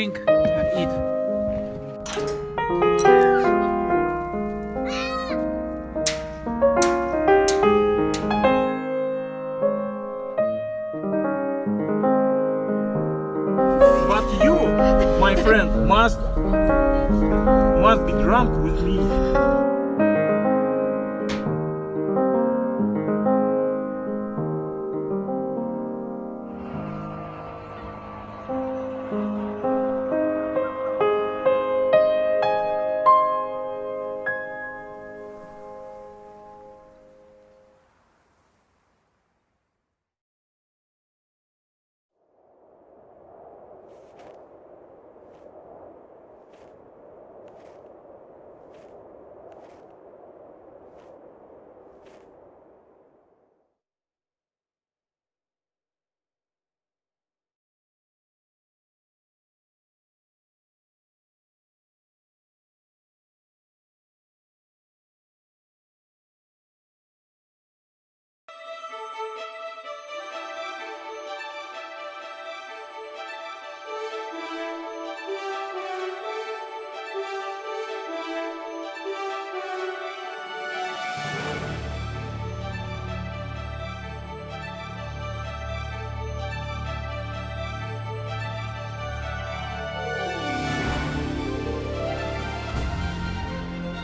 drink, eat. But you, my friend, must be drunk with me.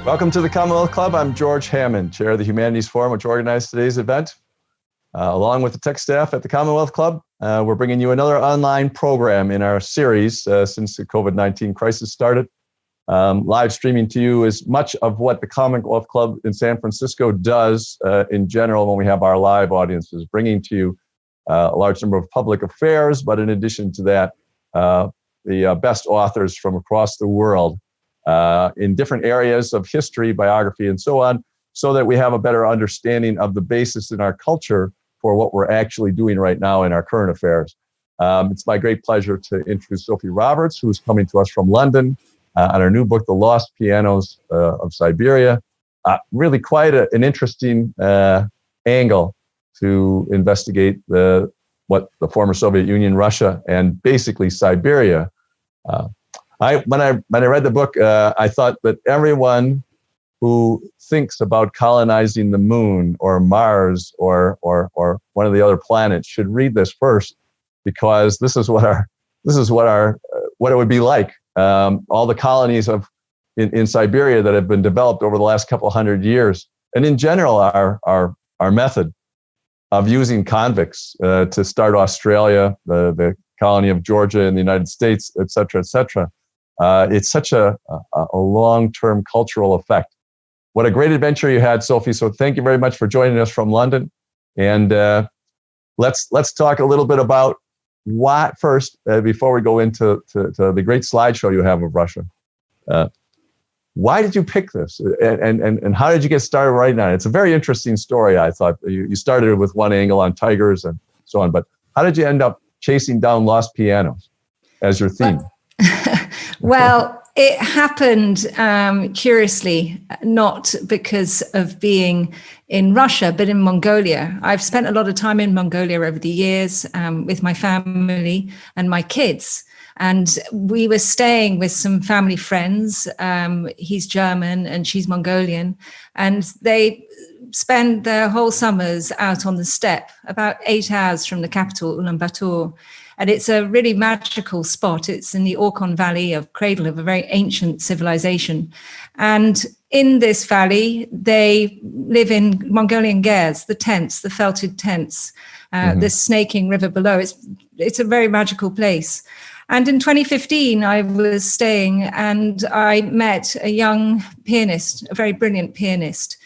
Welcome to the Commonwealth Club. I'm George Hammond, Chair of the Humanities Forum, which organized today's event. Along with the tech staff at the Commonwealth Club, we're bringing you another online program in our series since the COVID-19 crisis started. Live streaming to you is much of what the Commonwealth Club in San Francisco does in general when we have our live audiences, bringing to you a large number of public affairs, but in addition to that, the best authors from across the world in different areas of history, biography, and so on, so that we have a better understanding of the basis in our culture for what we're actually doing right now in our current affairs. It's my great pleasure to introduce Sophie Roberts, who's coming to us from London on her new book, The Lost Pianos of Siberia. Really quite an interesting angle to investigate what the former Soviet Union, Russia, and basically Siberia. When I read the book, I thought that everyone who thinks about colonizing the moon or Mars or one of the other planets should read this first, because this is what it would be like. All the colonies in Siberia that have been developed over the last couple hundred years, and in general, our method of using convicts to start Australia, the colony of Georgia in the United States, et cetera, et cetera. It's such a long-term cultural effect. What a great adventure you had, Sophie. So thank you very much for joining us from London. And let's talk a little bit about what first, before we go into the great slideshow you have of Russia. Why did you pick this? And how did you get started writing on it? It's a very interesting story, I thought. You started with one angle on tigers and so on, but how did you end up chasing down lost pianos as your theme? Well, it happened curiously, not because of being in Russia, but in Mongolia. I've spent a lot of time in Mongolia over the years with my family and my kids. And we were staying with some family friends. He's German and she's Mongolian. And they spend their whole summers out on the steppe, about 8 hours from the capital, Ulaanbaatar. And it's a really magical spot. It's in the Orkhon Valley, a cradle of a very ancient civilization. And in this valley, they live in Mongolian gers, the tents, the felted tents, the snaking river below. It's a very magical place. And in 2015, I was staying and I met a young pianist, a very brilliant pianist,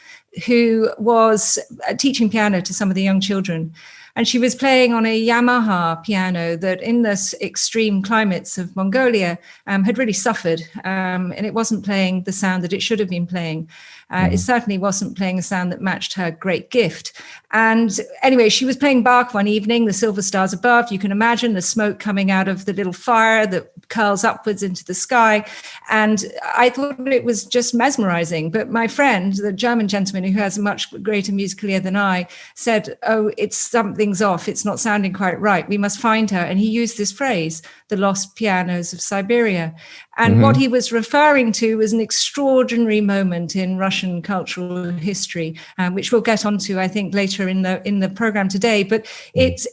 who was teaching piano to some of the young children. And she was playing on a Yamaha piano that in the extreme climates of Mongolia had really suffered. And it wasn't playing the sound that it should have been playing. It certainly wasn't playing a sound that matched her great gift. And anyway, she was playing Bach one evening, the Silver Stars Above. You can imagine the smoke coming out of the little fire that curls upwards into the sky. And I thought it was just mesmerizing. But my friend, the German gentleman who has a much greater musical ear than I, said, oh, it's something something's off. It's not sounding quite right. We must find her. And he used this phrase, the lost pianos of Siberia. And what he was referring to was an extraordinary moment in Russian cultural history, which we'll get onto, I think, later in the program today. But it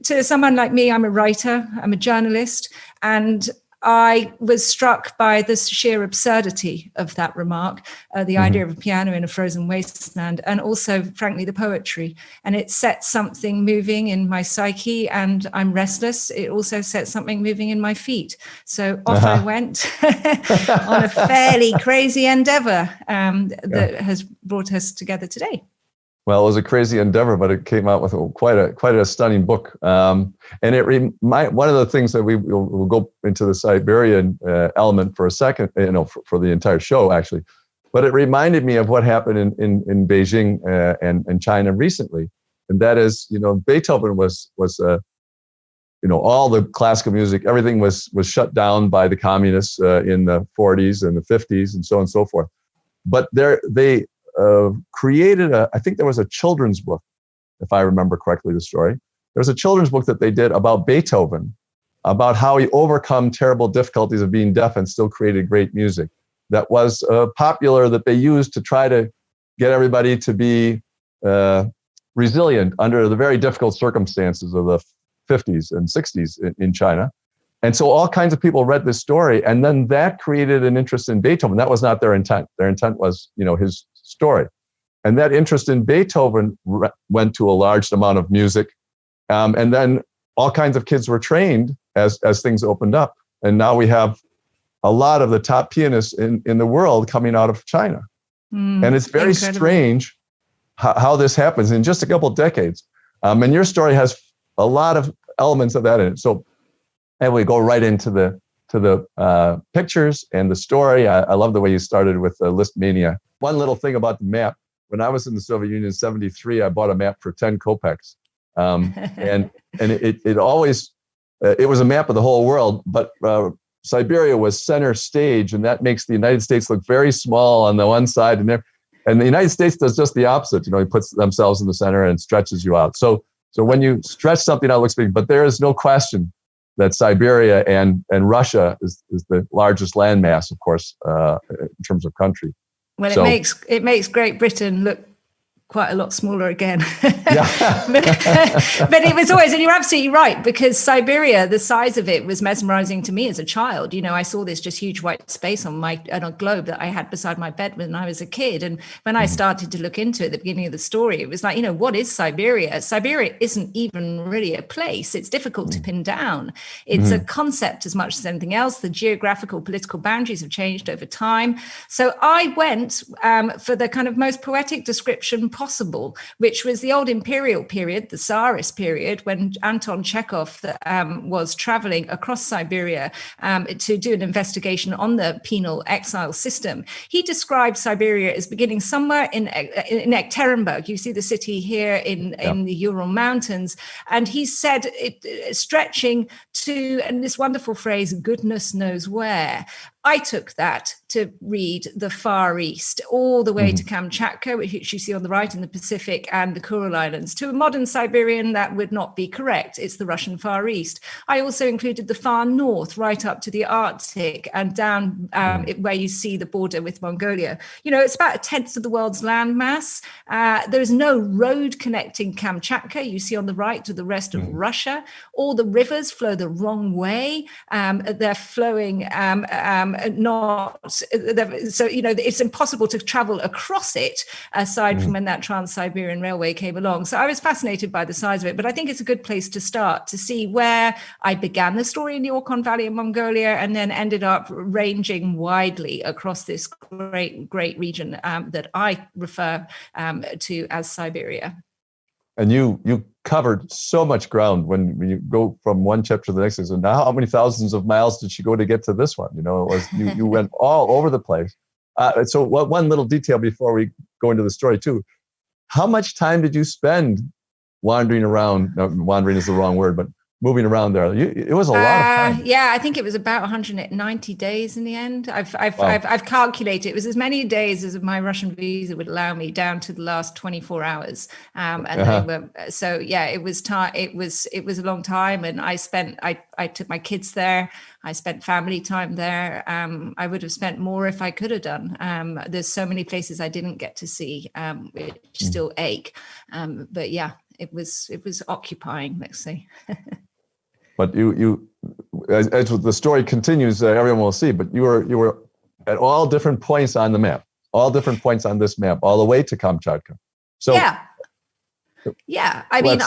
to someone like me, I'm a writer, I'm a journalist, and I was struck by the sheer absurdity of that remark, the idea of a piano in a frozen wasteland, and also, frankly, the poetry. And it set something moving in my psyche, and I'm restless. It also set something moving in my feet. So off I went on a fairly crazy endeavor that has brought us together today. Well, it was a crazy endeavor, but it came out with quite a stunning book. And one of the things that we'll go into the Siberian element for a second, for the entire show actually, but it reminded me of what happened in Beijing and China recently, and that is, Beethoven was all the classical music, everything was shut down by the communists in the 40s and the 50s and so on and so forth. But they created I think there was a children's book, if I remember correctly the story. There was a children's book that they did about Beethoven, about how he overcome terrible difficulties of being deaf and still created great music that was popular, that they used to try to get everybody to be resilient under the very difficult circumstances of the 50s and 60s in China. And so all kinds of people read this story, and then that created an interest in Beethoven. That was not their intent. Their intent was, his story. And that interest in Beethoven went to a large amount of music. And then all kinds of kids were trained as things opened up. And now we have a lot of the top pianists in the world coming out of China. And it's very strange how this happens in just a couple of decades. And your story has a lot of elements of that in it. So, and we go right into the pictures and the story. I love the way you started with Liszt Mania. One little thing about the map. When I was in the Soviet Union in '73, I bought a map for 10 kopecks. And it always, it was a map of the whole world, but Siberia was center stage, and that makes the United States look very small on the one side. And the United States does just the opposite. He puts themselves in the center and stretches you out. So when you stretch something out, it looks big, but there is no question that Siberia and Russia is the largest landmass, of course, in terms of country. Well, it makes Great Britain look quite a lot smaller again. Yeah. But it was always, and you're absolutely right, because Siberia, the size of it was mesmerizing to me as a child. I saw this just huge white space on a globe that I had beside my bed when I was a kid. And when I started to look into it at the beginning of the story, it was like, what is Siberia? Siberia isn't even really a place. It's difficult to pin down. It's a concept as much as anything else. The geographical, political boundaries have changed over time. So I went for the kind of most poetic description possible, which was the old imperial period, the Tsarist period, when Anton Chekhov was traveling across Siberia to do an investigation on the penal exile system. He described Siberia as beginning somewhere in Ekaterinburg. You see the city here in the Ural Mountains. And he said it stretching to, and this wonderful phrase, goodness knows where. I took that to read the Far East, all the way to Kamchatka, which you see on the right in the Pacific, and the Kuril Islands. To a modern Siberian, that would not be correct. It's the Russian Far East. I also included the far north, right up to the Arctic, and down where you see the border with Mongolia. It's about a tenth of the world's landmass. There is no road connecting Kamchatka, you see on the right, to the rest of Russia. All the rivers flow the wrong way. They're flowing it's impossible to travel across it aside from when that Trans-Siberian Railway came along. So I was fascinated by the size of it, but I think it's a good place to start to see where I began the story in the Orkhon Valley in Mongolia and then ended up ranging widely across this great region that I refer to as Siberia. And you covered so much ground when you go from one chapter to the next. So now, how many thousands of miles did she go to get to this one? It was you went all over the place. So one little detail before we go into the story too. How much time did you spend wandering around? No, wandering is the wrong word, but moving around there? It was a lot of time. Yeah, I think it was about 190 days in the end. I've calculated it was as many days as my Russian visa would allow me, down to the last 24 hours. So yeah, it was time. It was a long time, and I took my kids there. I spent family time there. I would have spent more if I could have done. There's so many places I didn't get to see, which still ache. But yeah, it was occupying, let's say. But you, as the story continues, everyone will see. But you were at all different points on the map, all different points on this map, all the way to Kamchatka. So yeah. I mean,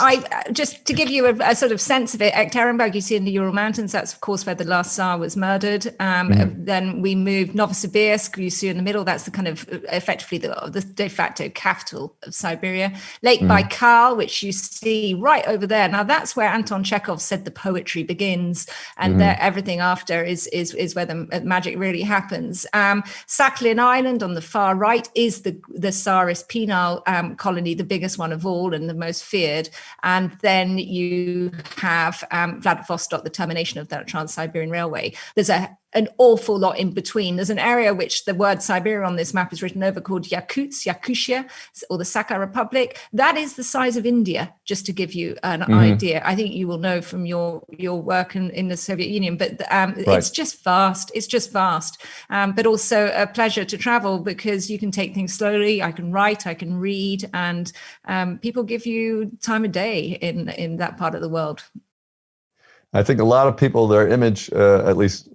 just to give you a sort of sense of it, Ekaterinburg, you see in the Ural Mountains, that's of course where the last Tsar was murdered. Then we moved Novosibirsk, you see in the middle, that's the kind of effectively the de facto capital of Siberia. Lake Baikal, which you see right over there. Now that's where Anton Chekhov said the poetry begins, and everything after is where the magic really happens. Sakhalin Island on the far right is the Tsarist penal colony, the biggest one of all, and the most feared. And then you have Vladivostok, the termination of that Trans-Siberian Railway. There's an awful lot in between. There's an area which the word Siberia on this map is written over called Yakutia, or the Sakha Republic. That is the size of India, just to give you an idea. I think you will know from your work in the Soviet Union, but it's just vast. It's just vast, but also a pleasure to travel because you can take things slowly. I can write, I can read, and people give you time of day in that part of the world. I think a lot of people, their image, at least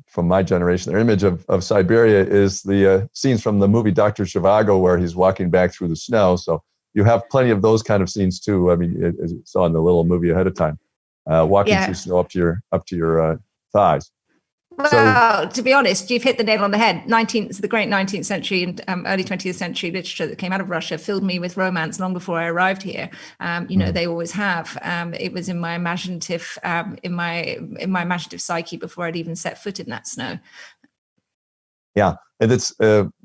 from my generation, their image of Siberia is the scenes from the movie Dr. Zhivago, where he's walking back through the snow. So you have plenty of those kind of scenes too. I mean, as you saw in the little movie ahead of time, walking through snow up to your thighs. Well, to be honest, you've hit the nail on the head. The great 19th century and early 20th century literature that came out of Russia filled me with romance long before I arrived here. They always have. It was in my imaginative, in my imaginative psyche before I'd even set foot in that snow. Yeah, and it's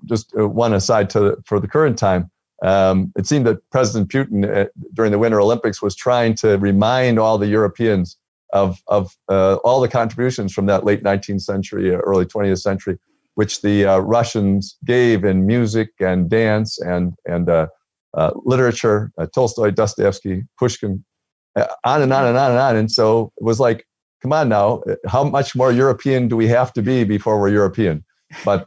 just one aside for the current time. It seemed that President Putin during the Winter Olympics was trying to remind all the Europeans of all the contributions from that late 19th century, early 20th century, which the Russians gave in music and dance and literature, Tolstoy, Dostoevsky, Pushkin, on and on and on and on. And so it was like, come on now, how much more European do we have to be before we're European? But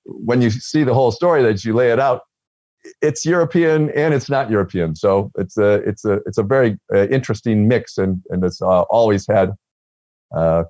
when you see the whole story that you lay it out, it's European and it's not European. So it's a very interesting mix, and it's always had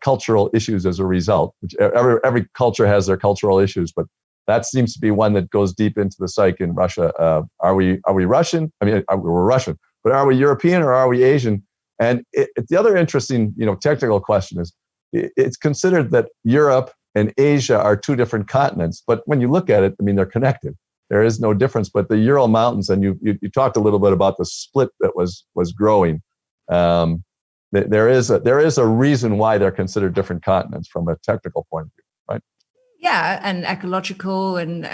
cultural issues as a result. Which every culture has their cultural issues, but that seems to be one that goes deep into the psyche in Russia. Are we Russian? I mean, we're Russian, but are we European or are we Asian? And the other interesting, technical question is, it's considered that Europe and Asia are two different continents, but when you look at it, I mean, they're connected. There is no difference, but the Ural Mountains, and you talked a little bit about the split that was growing. There is a reason why they're considered different continents from a technical point of view, right? Yeah, and ecological, and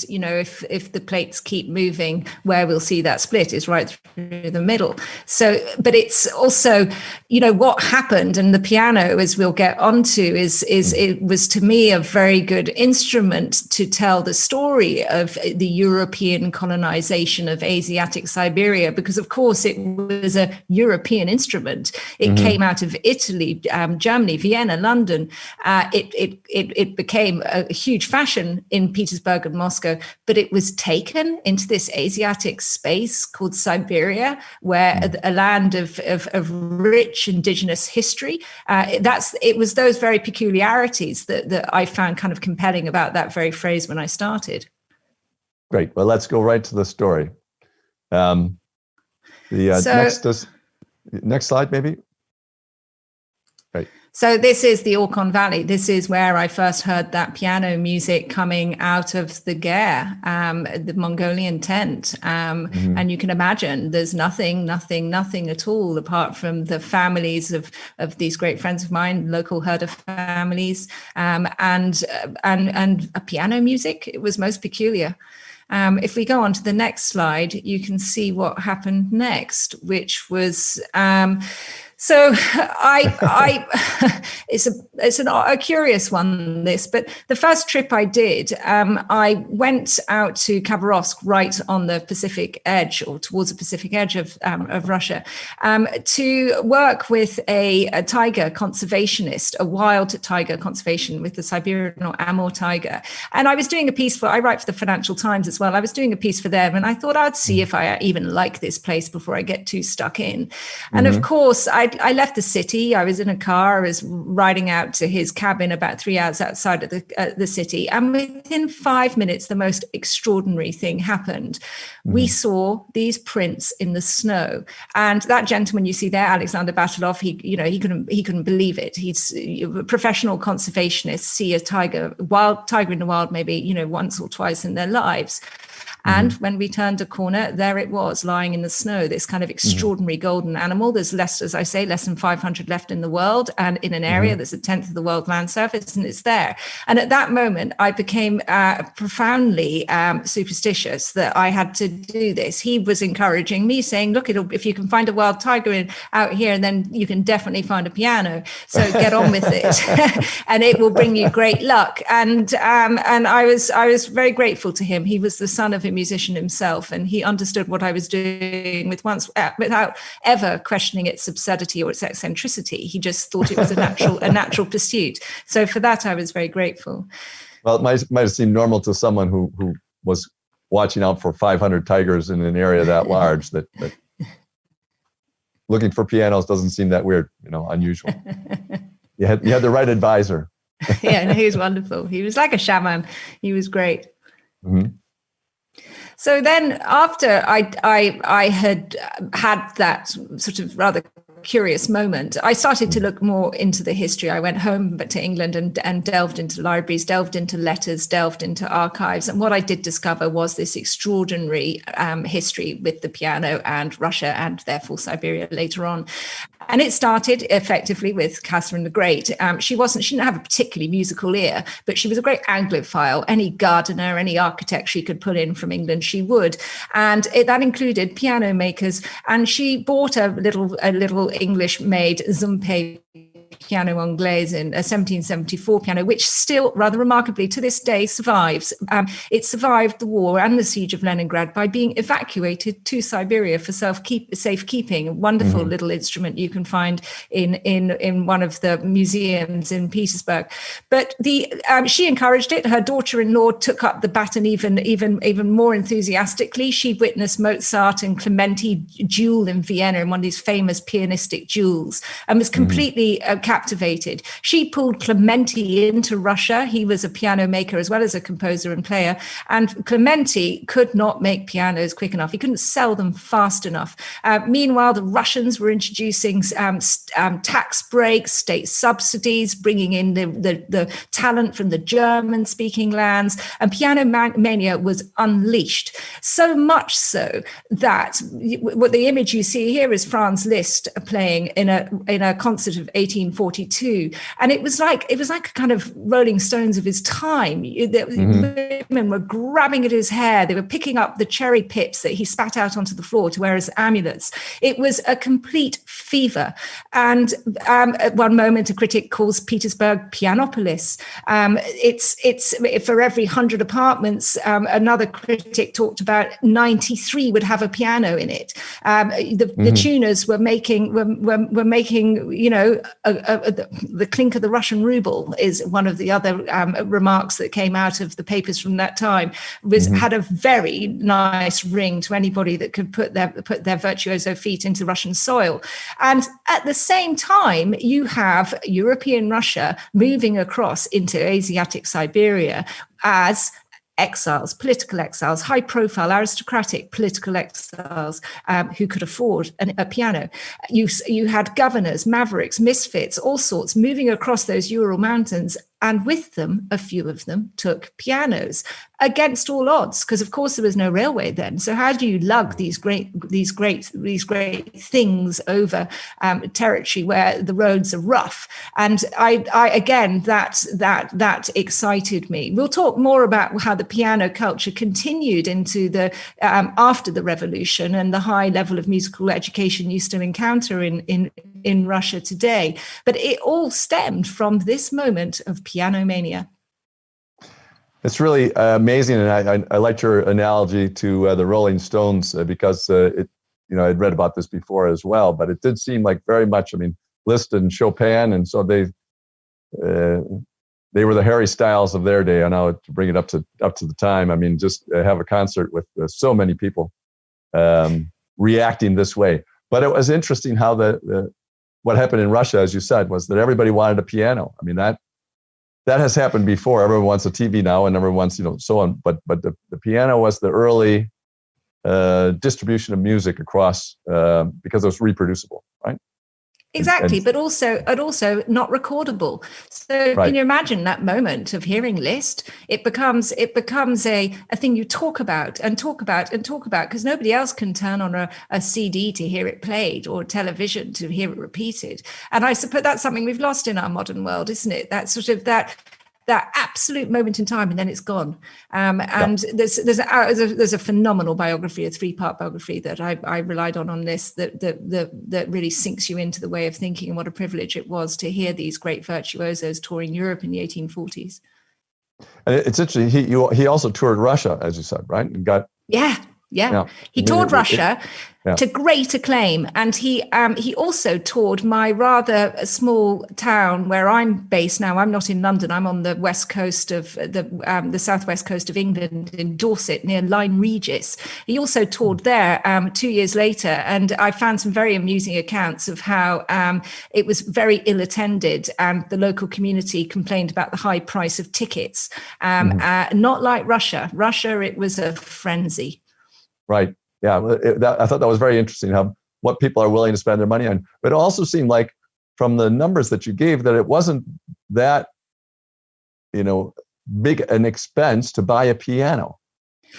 if the plates keep moving, where we'll see that split is right through the middle. So, but it's also, what happened, and the piano, as we'll get onto, is it was to me a very good instrument to tell the story of the European colonization of Asiatic Siberia, because of course it was a European instrument. It came out of Italy, Germany, Vienna, London. It became a huge fashion in Petersburg and Moscow, but it was taken into this Asiatic space called Siberia, where a land of rich indigenous history. It was those very peculiarities that I found kind of compelling about that very phrase when I started. Great. Well, let's go right to the story. Next slide, maybe. Right. So this is the Orkhon Valley. This is where I first heard that piano music coming out of the ger, the Mongolian tent. And you can imagine there's nothing at all apart from the families of these great friends of mine, local herder families, and a piano music. It was most peculiar. If we go on to the next slide, you can see what happened next, which was So it's a curious one, this, but the first trip I did, I went out to Khabarovsk, right on the Pacific edge, or towards the Pacific edge of Russia, to work with a tiger conservationist, a wild tiger conservation with the Siberian or Amur tiger. And I was doing a piece I write for the Financial Times as well. I was doing a piece for them, and I thought I'd see if I even like this place before I get too stuck in. And of course, I left the city. I was in a car. I was riding out to his cabin about 3 hours outside of the city. And within 5 minutes, the most extraordinary thing happened. We saw these prints in the snow. And that gentleman you see there, Alexander Batalov, he couldn't believe it. He's a professional conservationist, see a wild tiger in the wild, maybe, once or twice in their lives. And when we turned a corner, there it was, lying in the snow, this kind of extraordinary golden animal. There's less than 500 left in the world, and in an area that's a tenth of the world land surface, and it's there. And at that moment, I became profoundly superstitious that I had to do this. He was encouraging me, saying, look, if you can find a wild tiger out here, then you can definitely find a piano. So get on with it, and it will bring you great luck. And I was very grateful to him. He was the son of a musician himself, and he understood what I was doing without ever questioning its absurdity or its eccentricity. He just thought it was a natural pursuit. So for that, I was very grateful. Well, it might have seemed normal to someone who was watching out for 500 tigers in an area that large. That looking for pianos doesn't seem that weird, unusual. You had the right advisor. Yeah, no, he was wonderful. He was like a shaman. He was great. Mm-hmm. So then after I had that sort of rather curious moment, I started to look more into the history. I went home to England and delved into libraries, delved into letters, delved into archives. And what I did discover was this extraordinary history with the piano and Russia, and therefore Siberia later on. And it started effectively with Catherine the Great. She didn't have a particularly musical ear, but she was a great Anglophile. Any gardener, any architect she could pull in from England, she would. And that included piano makers. And she bought a little English-made Zumpe piano anglaise in a 1774 piano, which still rather remarkably to this day survives. It survived the war and the siege of Leningrad by being evacuated to Siberia for safekeeping. A wonderful little instrument you can find in one of the museums in Petersburg. But she encouraged it. Her daughter-in-law took up the baton even more enthusiastically. She witnessed Mozart and Clementi duel in Vienna in one of these famous pianistic duels, and was completely captivated. She pulled Clementi into Russia. He was a piano maker as well as a composer and player. And Clementi could not make pianos quick enough. He couldn't sell them fast enough. Meanwhile, the Russians were introducing tax breaks, state subsidies, bringing in the talent from the German-speaking lands. And piano mania was unleashed. So much so that what the image you see here is Franz Liszt playing in a concert of 1842, and it was like a kind of Rolling Stones of his time. Women were grabbing at his hair, they were picking up the cherry pips that he spat out onto the floor to wear as amulets. It was a complete fever. And at one moment, a critic calls Petersburg Pianopolis. It's for every 100 apartments. Another critic talked about 93 would have a piano in it. The tuners were making the clink of the Russian ruble is one of the other remarks that came out of the papers from that time. Had a very nice ring to anybody that could put their virtuoso feet into Russian soil. And at the same time, you have European Russia moving across into Asiatic Siberia as exiles, political exiles, high-profile aristocratic political exiles who could afford a piano. You had governors, mavericks, misfits, all sorts moving across those Ural Mountains, and with them, a few of them took pianos against all odds, because of course there was no railway then. So how do you lug these great things over territory where the roads are rough? And I again, that excited me. We'll talk more about how the piano culture continued into the after the revolution and the high level of musical education you still encounter in in Russia today. But it all stemmed from this moment of piano mania. It's really amazing, and I liked your analogy to the Rolling Stones because I'd read about this before as well, but it did seem like very much. I mean, Liszt and Chopin, and so they were the Harry Styles of their day. I know, to bring it up to the time. I mean, just have a concert with so many people reacting this way. But it was interesting how what happened in Russia, as you said, was that everybody wanted a piano. I mean, that has happened before. Everyone wants a TV now, and everyone wants, so on. But the piano was the early distribution of music across because it was reproducible, right? Exactly, but also not recordable. So right. Can you imagine that moment of hearing Liszt? It becomes a thing you talk about because nobody else can turn on a CD to hear it played or television to hear it repeated. And I suppose that's something we've lost in our modern world, isn't it? That sort of that absolute moment in time, and then it's gone. And there's a phenomenal biography, a 3-part biography that I relied on this that really sinks you into the way of thinking, and what a privilege it was to hear these great virtuosos touring Europe in the 1840s. And it's interesting. He also toured Russia, as you said, right? And got Yeah. He toured Russia to great acclaim, and he also toured my rather small town where I'm based now. I'm not in London. I'm on the west coast of the southwest coast of England, in Dorset, near Lyme Regis. He also toured there 2 years later, and I found some very amusing accounts of how it was very ill attended, and the local community complained about the high price of tickets. Not like Russia. It was a frenzy. Right. Yeah. I thought that was very interesting, what people are willing to spend their money on. But it also seemed like, from the numbers that you gave, that it wasn't that, big an expense to buy a piano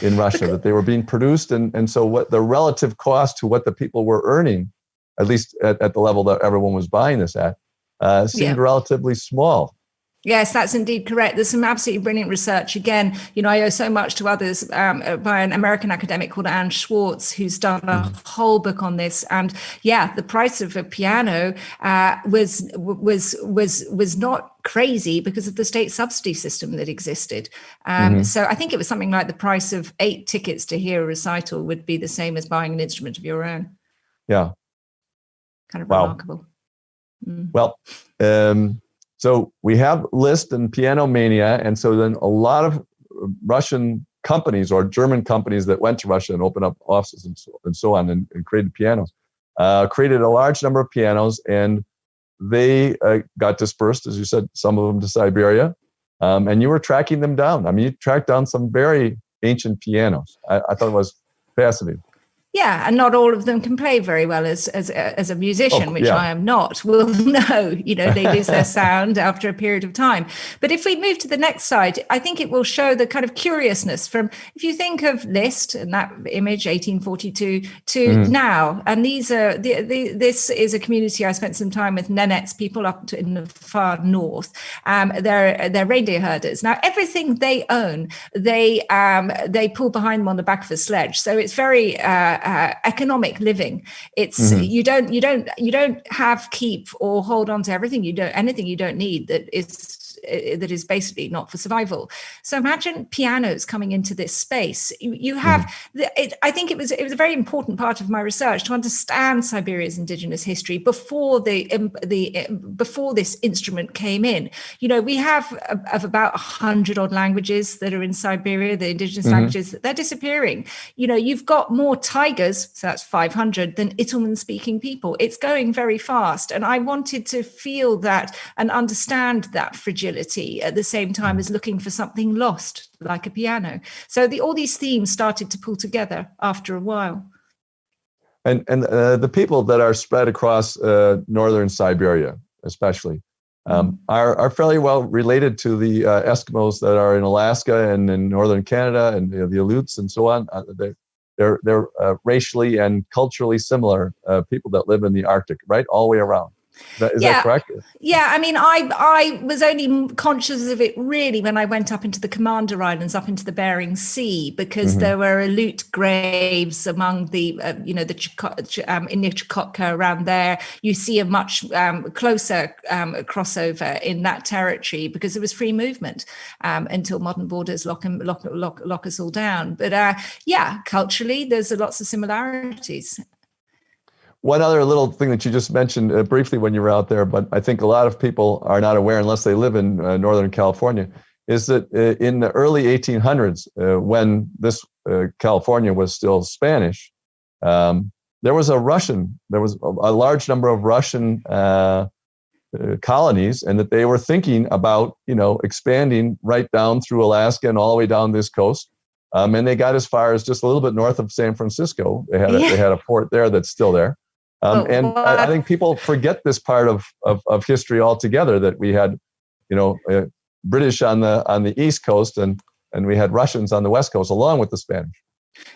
in Russia, that they were being produced. And so what the relative cost to what the people were earning, at least at the level that everyone was buying this at, seemed relatively small. Yes, that's indeed correct. There's some absolutely brilliant research. Again, I owe so much to others by an American academic called Anne Schwartz, who's done a whole book on this. And the price of a piano was not crazy because of the state subsidy system that existed. So I think it was something like the price of 8 tickets to hear a recital would be the same as buying an instrument of your own. Yeah. Kind of remarkable. Well, so we have Liszt and Piano Mania, and so then a lot of Russian companies or German companies that went to Russia and opened up offices and so on and created pianos, created a large number of pianos, and they got dispersed, as you said, some of them to Siberia, and you were tracking them down. I mean, you tracked down some very ancient pianos. I thought it was fascinating. Yeah, and not all of them can play very well as a musician, which I am not. Will know, they lose their sound after a period of time. But if we move to the next slide, I think it will show the kind of curiousness from, if you think of Liszt and that image, 1842 to now, and these are this is a community I spent some time with, Nenets people up in the far north. They're reindeer herders. Now everything they own, they pull behind them on the back of a sledge. So it's very economic living. It's you don't have keep or hold on to anything you don't need that is basically not for survival. So imagine pianos coming into this space. You have I think it was a very important part of my research to understand Siberia's indigenous history before before this instrument came in. We have of about 100 odd languages that are in Siberia, the indigenous languages. They're disappearing. You've got more tigers, so that's 500, than Itelmen speaking people. It's going very fast, and I wanted to feel that and understand that fragility at the same time as looking for something lost, like a piano. So all these themes started to pull together after a while. And the people that are spread across northern Siberia, especially, are fairly well related to the Eskimos that are in Alaska and in northern Canada, and the Aleuts and so on. They're racially and culturally similar people that live in the Arctic, right, all the way around. Is that correct? Yeah, I mean, I was only conscious of it really when I went up into the Commander Islands, up into the Bering Sea, because there were loot graves among the, in the Chukotka around there. You see a much closer crossover in that territory because there was free movement until modern borders lock us all down. But culturally, there's lots of similarities. One other little thing that you just mentioned briefly when you were out there, but I think a lot of people are not aware unless they live in Northern California, is that in the early 1800s, when this California was still Spanish, there was a large number of Russian colonies, and that they were thinking about, expanding right down through Alaska and all the way down this coast. And they got as far as just a little bit north of San Francisco. They had a port there that's still there. I think people forget this part of history altogether, that we had, British on the East Coast and we had Russians on the West Coast along with the Spanish.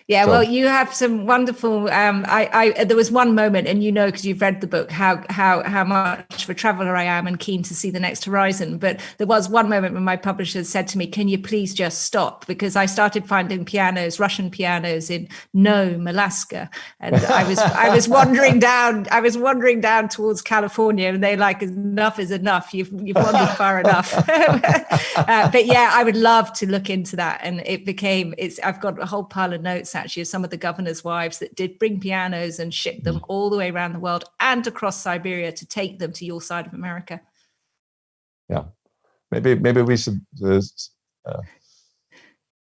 Yeah, well, you have some wonderful. There was one moment, and because you've read the book, how much of a traveler I am and keen to see the next horizon. But there was one moment when my publisher said to me, "Can you please just stop?" Because I started finding Russian pianos in Nome, Alaska, and I was wandering down. I was wandering down towards California, and they're like, "Enough is enough. You've wandered far enough." But yeah, I would love to look into that, and I've got a whole pile of notes actually of some of the governors' wives that did bring pianos and ship them all the way around the world and across Siberia to take them to your side of America. Yeah, maybe we should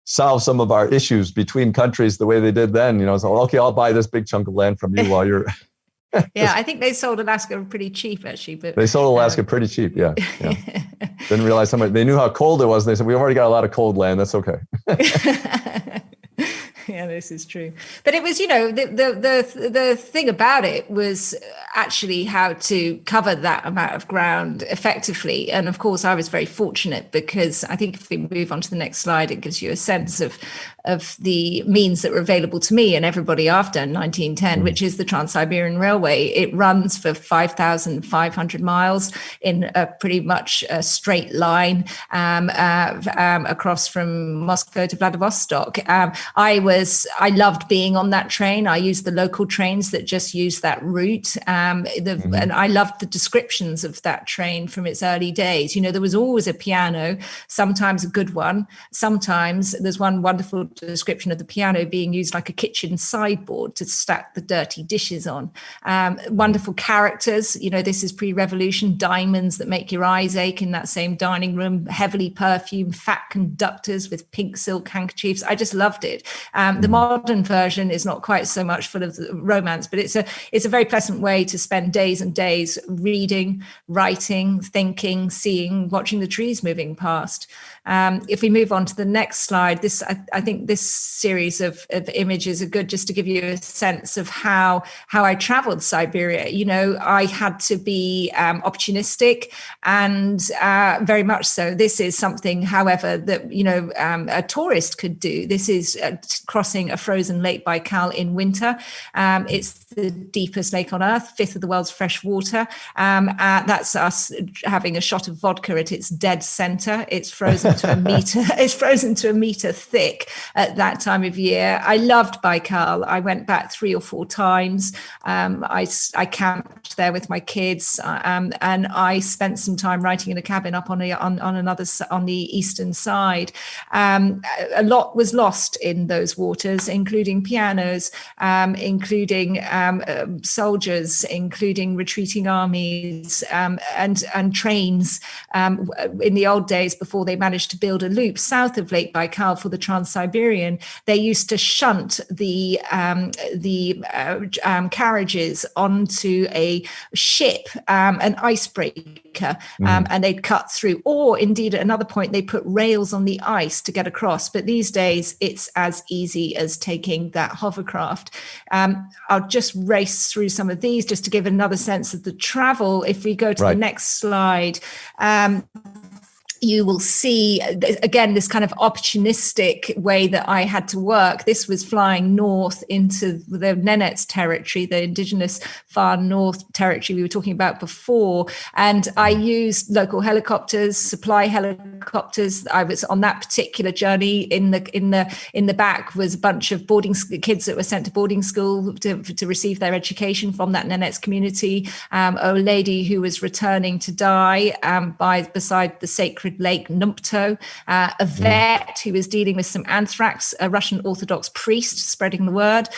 solve some of our issues between countries the way they did then. So okay, I'll buy this big chunk of land from you while you're. Yeah, I think they sold Alaska pretty cheap actually. But they sold Alaska pretty cheap. Yeah. Didn't realize they knew how cold it was. And they said, "We've already got a lot of cold land. That's okay." Yeah, this is true. But it was, the thing about it was actually how to cover that amount of ground effectively. And of course, I was very fortunate because I think if we move on to the next slide, it gives you a sense of the means that were available to me and everybody after 1910, which is the Trans-Siberian Railway. It runs for 5,500 miles in a pretty much a straight line across from Moscow to Vladivostok. I loved being on that train. I used the local trains that just use that route. And I loved the descriptions of that train from its early days. There was always a piano, sometimes a good one. Sometimes there's one wonderful description of the piano being used like a kitchen sideboard to stack the dirty dishes on. Wonderful characters. This is pre-revolution, diamonds that make your eyes ache in that same dining room, heavily perfumed, fat conductors with pink silk handkerchiefs. I just loved it. The modern version is not quite so much full of romance, but it's a very pleasant way to spend days and days reading, writing, thinking, seeing, watching the trees moving past. If we move on to the next slide, I think this series of images are good just to give you a sense of how I traveled Siberia. I had to be opportunistic and very much so. This is something, however, that a tourist could do. This is crossing a frozen Lake Baikal in winter. It's the deepest lake on Earth, fifth of the world's fresh water. That's us having a shot of vodka at its dead center. It's frozen to a meter. It's frozen to a meter thick at that time of year. I loved Baikal. I went back 3 or 4 times. I camped there with my kids, and I spent some time writing in a cabin up on the eastern side. A lot was lost in those waters, including pianos, including soldiers, including retreating armies, and trains. In the old days, before they managed to build a loop south of Lake Baikal for the Trans-Siberian, they used to shunt the carriages onto a ship, an icebreaker, and they'd cut through. Or indeed, at another point, they put rails on the ice to get across. But these days, it's as easy as taking that hovercraft. I'll just race through some of these just to give another sense of the travel. If we go to the next slide, you will see, again, this kind of opportunistic way that I had to work. This was flying north into the Nenets territory, the indigenous far north territory we were talking about before. And I used local helicopters, supply helicopters. I was on that particular journey. In the back was a bunch of kids that were sent to boarding school to receive their education from that Nenets community. A lady who was returning to die beside the sacred Lake Numpto, a vet who was dealing with some anthrax, a Russian Orthodox priest spreading the word,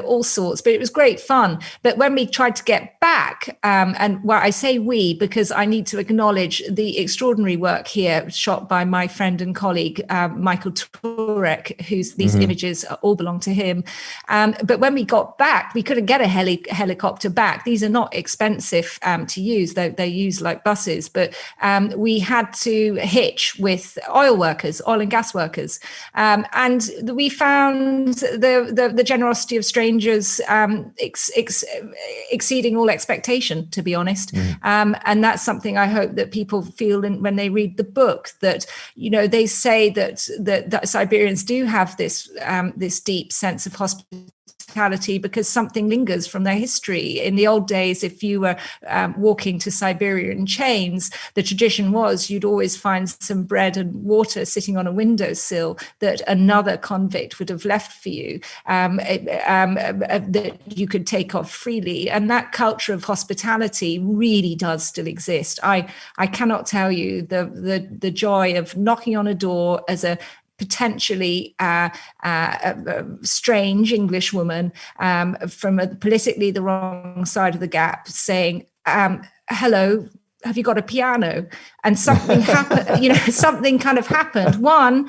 all sorts. But it was great fun. But when we tried to get back, and well, I say we because I need to acknowledge the extraordinary work here shot by my friend and colleague, Michael Turek, whose these images all belong to him. But when we got back, we couldn't get a helicopter back. These are not expensive to use, though they're used like buses. But we had to hitch with oil and gas workers, and we found the generosity of strangers exceeding all expectation, to be honest. And that's something I hope that people feel when they read the book, that they say that Siberians do have this deep sense of hospitality because something lingers from their history. In the old days, if you were walking to Siberia in chains, the tradition was you'd always find some bread and water sitting on a windowsill that another convict would have left for you, that you could take off freely. And that culture of hospitality really does still exist. I cannot tell you the joy of knocking on a door as a potentially strange English woman from politically the wrong side of the gap, saying, hello, have you got a piano? And something happened, something kind of happened. One,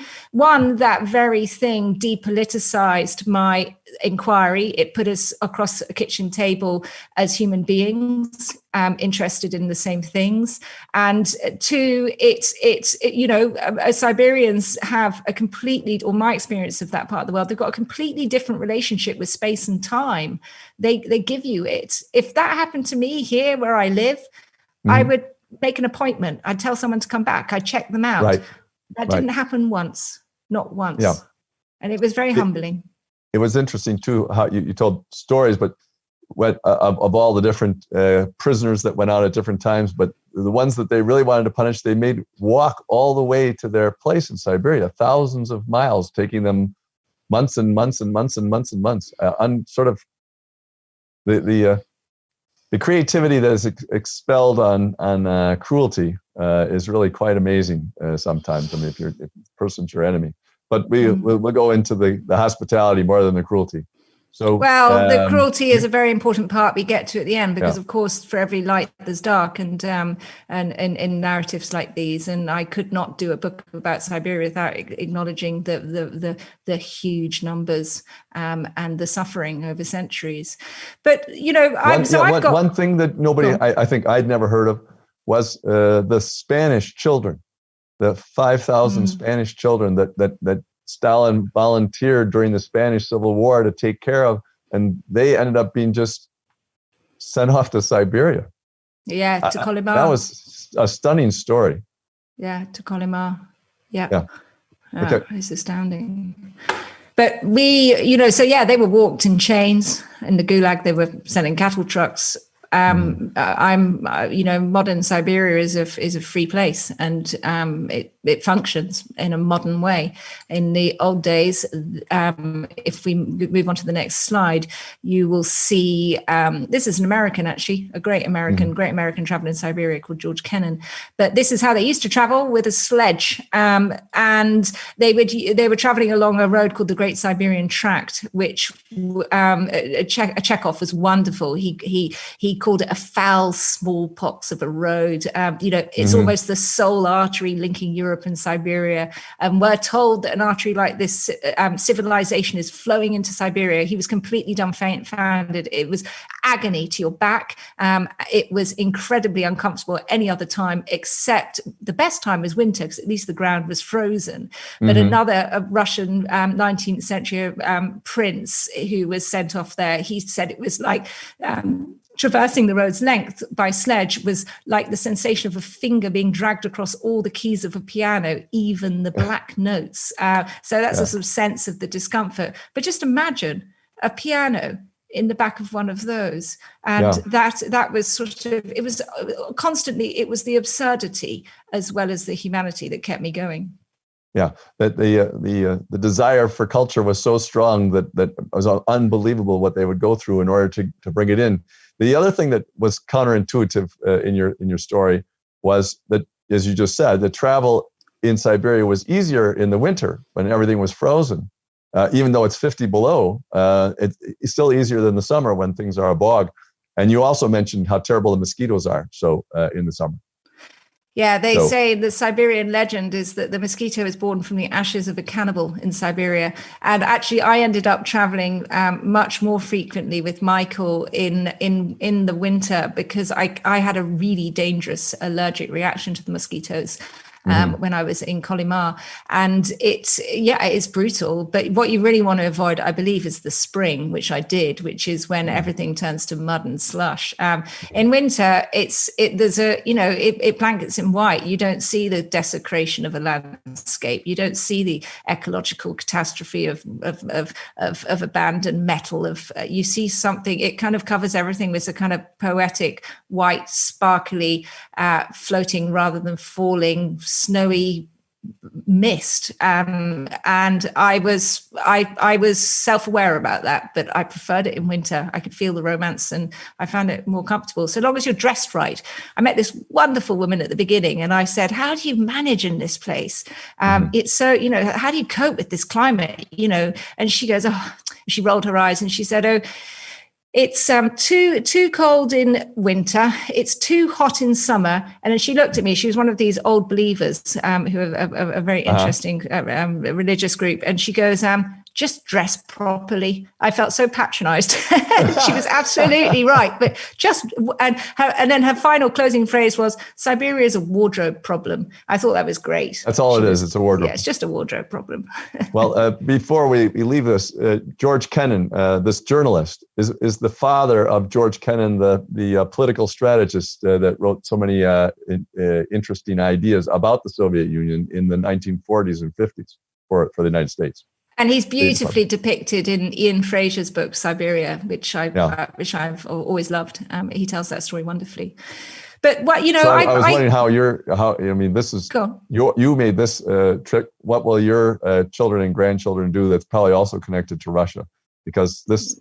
that very thing depoliticized my inquiry. It put us across a kitchen table as human beings, interested in the same things. And two, Siberians have a completely, or my experience of that part of the world, they've got a completely different relationship with space and time. They give you it. If that happened to me here where I live, I would make an appointment. I'd tell someone to come back. I'd check them out. Right. That didn't happen once, not once. Yeah. And it was very humbling. It was interesting too how you told stories, but of all the different prisoners that went out at different times, but the ones that they really wanted to punish, they made walk all the way to their place in Siberia, thousands of miles, taking them months and months and months and months and months. Sort of the creativity that is expelled on cruelty is really quite amazing sometimes. I mean, if a person's your enemy. But we'll go into the hospitality more than the cruelty. So, the cruelty is a very important part we get to at the end, because of course, for every light there's dark, and in narratives like these, and I could not do a book about Siberia without acknowledging the huge numbers and the suffering over centuries. But one thing that nobody, I think I'd never heard of, was the Spanish children, the 5,000 Spanish children that Stalin volunteered during the Spanish Civil War to take care of, and they ended up being just sent off to Siberia. Yeah, to Kolyma. That was a stunning story. Yeah, to Kolyma. Yeah. Okay. It's astounding. But they were walked in chains in the Gulag. They were sent in cattle trucks. Modern Siberia is a free place, and it functions in a modern way. In the old days, if we move on to the next slide, you will see this is an American, actually, a great American traveler in Siberia called George Kennan. But this is how they used to travel, with a sledge, and they were traveling along a road called the Great Siberian Tract, which Chekhov was wonderful. He called it a foul smallpox of a road. It's almost the sole artery linking Europe and Siberia. And we're told that an artery like this, civilization is flowing into Siberia. He was completely dumbfounded. It was agony to your back. It was incredibly uncomfortable at any other time, except the best time was winter, because at least the ground was frozen. But a Russian 19th century prince who was sent off there, he said it was like traversing the road's length by sledge was like the sensation of a finger being dragged across all the keys of a piano, even the black notes. So that's a sort of sense of the discomfort. But just imagine a piano in the back of one of those, and that was sort of, it was constantly, it was the absurdity as well as the humanity that kept me going. Yeah, that the desire for culture was so strong that it was unbelievable what they would go through in order to bring it in. The other thing that was counterintuitive in your story was that, as you just said, the travel in Siberia was easier in the winter when everything was frozen. Even though it's 50 below, it's still easier than the summer when things are a bog. And you also mentioned how terrible the mosquitoes are in the summer. Yeah, they say the Siberian legend is that the mosquito is born from the ashes of a cannibal in Siberia. And actually, I ended up traveling much more frequently with Michael in the winter because I had a really dangerous allergic reaction to the mosquitoes. When I was in Kolyma, and it's brutal. But what you really want to avoid, I believe, is the spring, which I did, which is when everything turns to mud and slush. In winter, it blankets in white. You don't see the desecration of a landscape. You don't see the ecological catastrophe of abandoned metal. You see something. It kind of covers everything with a kind of poetic, white, sparkly, floating rather than falling, snowy mist, and I was self-aware about that, but I preferred it in winter. I could feel the romance and I found it more comfortable, so long as you're dressed right. I met this wonderful woman at the beginning and I said, how do you manage in this place? It's so, how do you cope with this climate, and she goes, she rolled her eyes and she said, it's too cold in winter. It's too hot in summer. And then she looked at me. She was one of these old believers who are a very interesting religious group. And she goes, just dress properly. I felt so patronized. She was absolutely right. But and then her final closing phrase was, Siberia is a wardrobe problem. I thought that was great. That's all it is. It's a wardrobe. Yeah, it's just a wardrobe problem. Well, before we leave this, George Kennan, this journalist, is the father of George Kennan, the political strategist that wrote so many interesting ideas about the Soviet Union in the 1940s and 50s for the United States. And he's beautifully depicted in Ian Fraser's book Siberia, which I've always loved. He tells that story wonderfully. But So I was wondering this is you made this trip. What will your children and grandchildren do that's probably also connected to Russia? Because this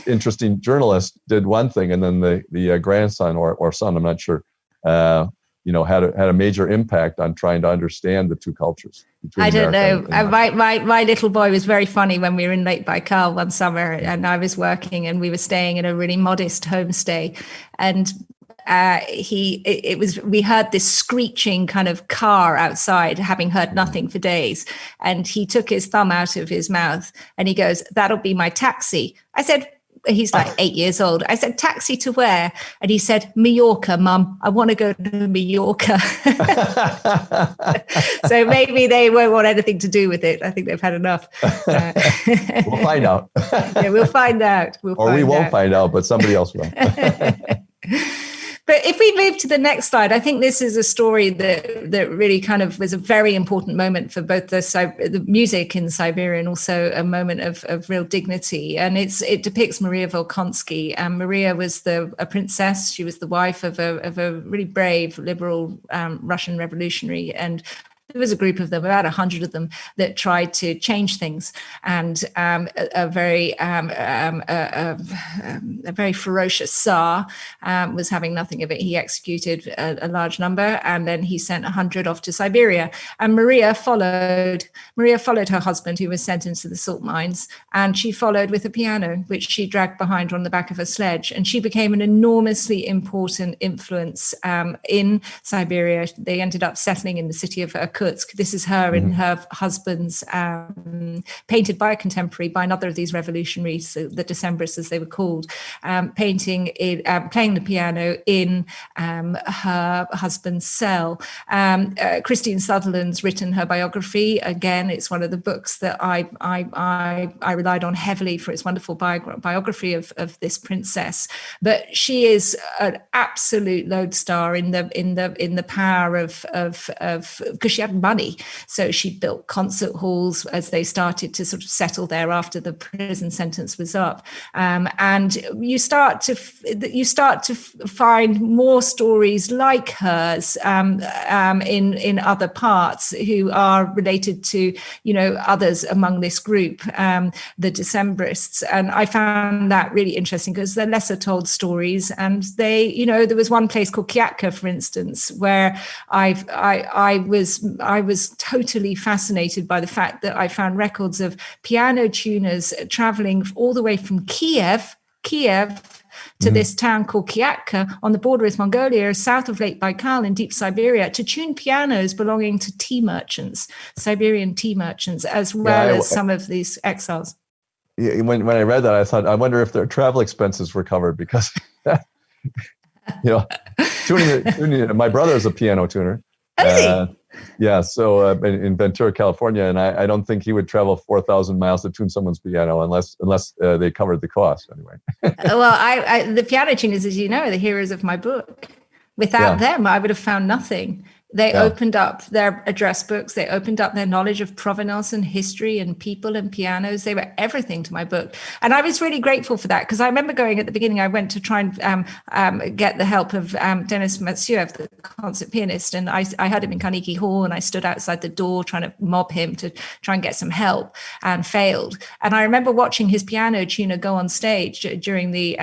interesting journalist did one thing, and then the grandson or son, I'm not sure, had a major impact on trying to understand the two cultures. I don't know. My little boy was very funny when we were in Lake Baikal one summer, and I was working, and we were staying in a really modest homestay, and we heard this screeching kind of car outside, having heard nothing for days, and he took his thumb out of his mouth and he goes, "That'll be my taxi." I said, he's like 8 years old. I said, "Taxi to where?" And he said, "Mallorca, Mum. I want to go to Mallorca." So maybe they won't want anything to do with it. I think they've had enough. We'll find out. Yeah, we'll find out. We won't find out, but somebody else will. But if we move to the next slide, I think this is a story that really kind of was a very important moment for both the music in Siberia and also a moment of real dignity. And it depicts Maria Volkonsky. And Maria was a princess. She was the wife of a really brave, liberal Russian revolutionary. And there was a group of them, about 100 of them, that tried to change things. And a very ferocious Tsar was having nothing of it. He executed a large number, and then he sent 100 off to Siberia. And Maria followed her husband, who was sent into the salt mines, and she followed with a piano, which she dragged behind her on the back of a sledge. And she became an enormously important influence in Siberia. They ended up settling in the city of Irkutsk, Irkutsk. This is her in her husband's, painted by a contemporary, by another of these revolutionaries, the Decembrists as they were called, playing the piano in her husband's cell. Christine Sutherland's written her biography. Again, it's one of the books that I relied on heavily for its wonderful biography of this princess. But she is an absolute lodestar in the power of because she had money, so she built concert halls as they started to sort of settle there after the prison sentence was up, and you start to find more stories like hers in other parts who are related to others among this group, the Decembrists, and I found that really interesting because they're lesser told stories, and they there was one place called Kyatka, for instance, where I was totally fascinated by the fact that I found records of piano tuners traveling all the way from Kiev to this town called Kyatka on the border with Mongolia, south of Lake Baikal in deep Siberia, to tune pianos belonging to tea merchants, Siberian tea merchants, as well as some of these exiles. Yeah, when I read that, I thought, I wonder if their travel expenses were covered because, tuning it. My brother is a piano tuner. Yeah, so in Ventura, California, and I don't think he would travel 4,000 miles to tune someone's piano unless they covered the cost anyway. Well, the piano tuners, as you know, are the heroes of my book. Without them, I would have found nothing. They opened up their address books. They opened up their knowledge of provenance and history and people and pianos. They were everything to my book. And I was really grateful for that because I remember going at the beginning, I went to try and get the help of Denis Matsuev, the concert pianist. And I heard him in Carnegie Hall and I stood outside the door trying to mob him to try and get some help and failed. And I remember watching his piano tuner go on stage during the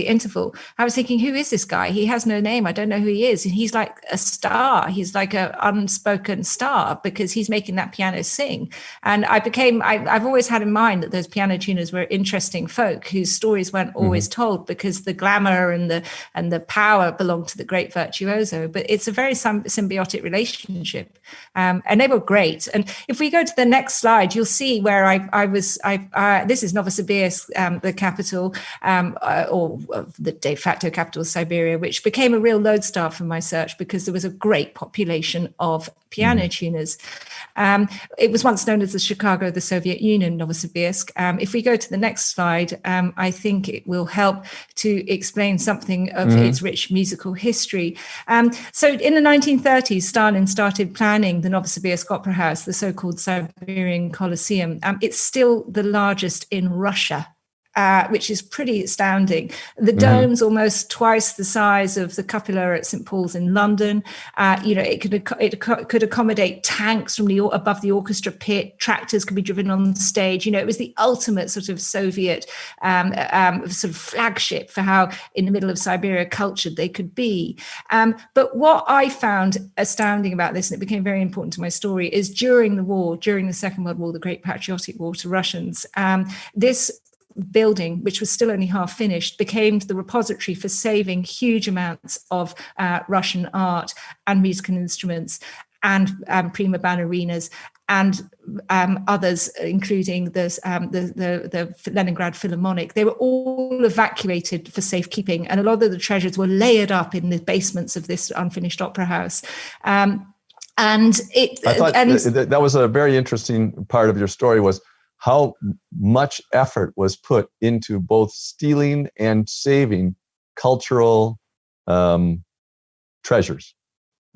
interval. I was thinking, who is this guy? He has no name. I don't know who he is. And he's like a star. He's like an unspoken star because he's making that piano sing. And I've always had in mind that those piano tuners were interesting folk whose stories weren't always told because the glamour and the power belonged to the great virtuoso. But it's a very symbiotic relationship. And they were great. And if we go to the next slide, you'll see where this is Novosibirsk, the capital, or the de facto capital of Siberia, which became a real lodestar for my search because there was a great population of piano tuners. It was once known as the Chicago of the Soviet Union, Novosibirsk. If we go to the next slide, I think it will help to explain something of its rich musical history. So in the 1930s, Stalin started planning the Novosibirsk Opera House, the so-called Siberian Coliseum. It's still the largest in Russia. Which is pretty astounding. The dome's almost twice the size of the cupola at St. Paul's in London. It could accommodate tanks from above the orchestra pit. Tractors could be driven on stage. It was the ultimate sort of Soviet sort of flagship for how in the middle of Siberia cultured they could be. But what I found astounding about this, and it became very important to my story, is during the Second World War, the Great Patriotic War to Russians, this building, which was still only half finished, became the repository for saving huge amounts of Russian art and musical instruments and prima ballerinas and others, including the Leningrad Philharmonic. They were all evacuated for safekeeping, and a lot of the treasures were layered up in the basements of this unfinished opera house. I thought that was a very interesting part of your story was how much effort was put into both stealing and saving cultural treasures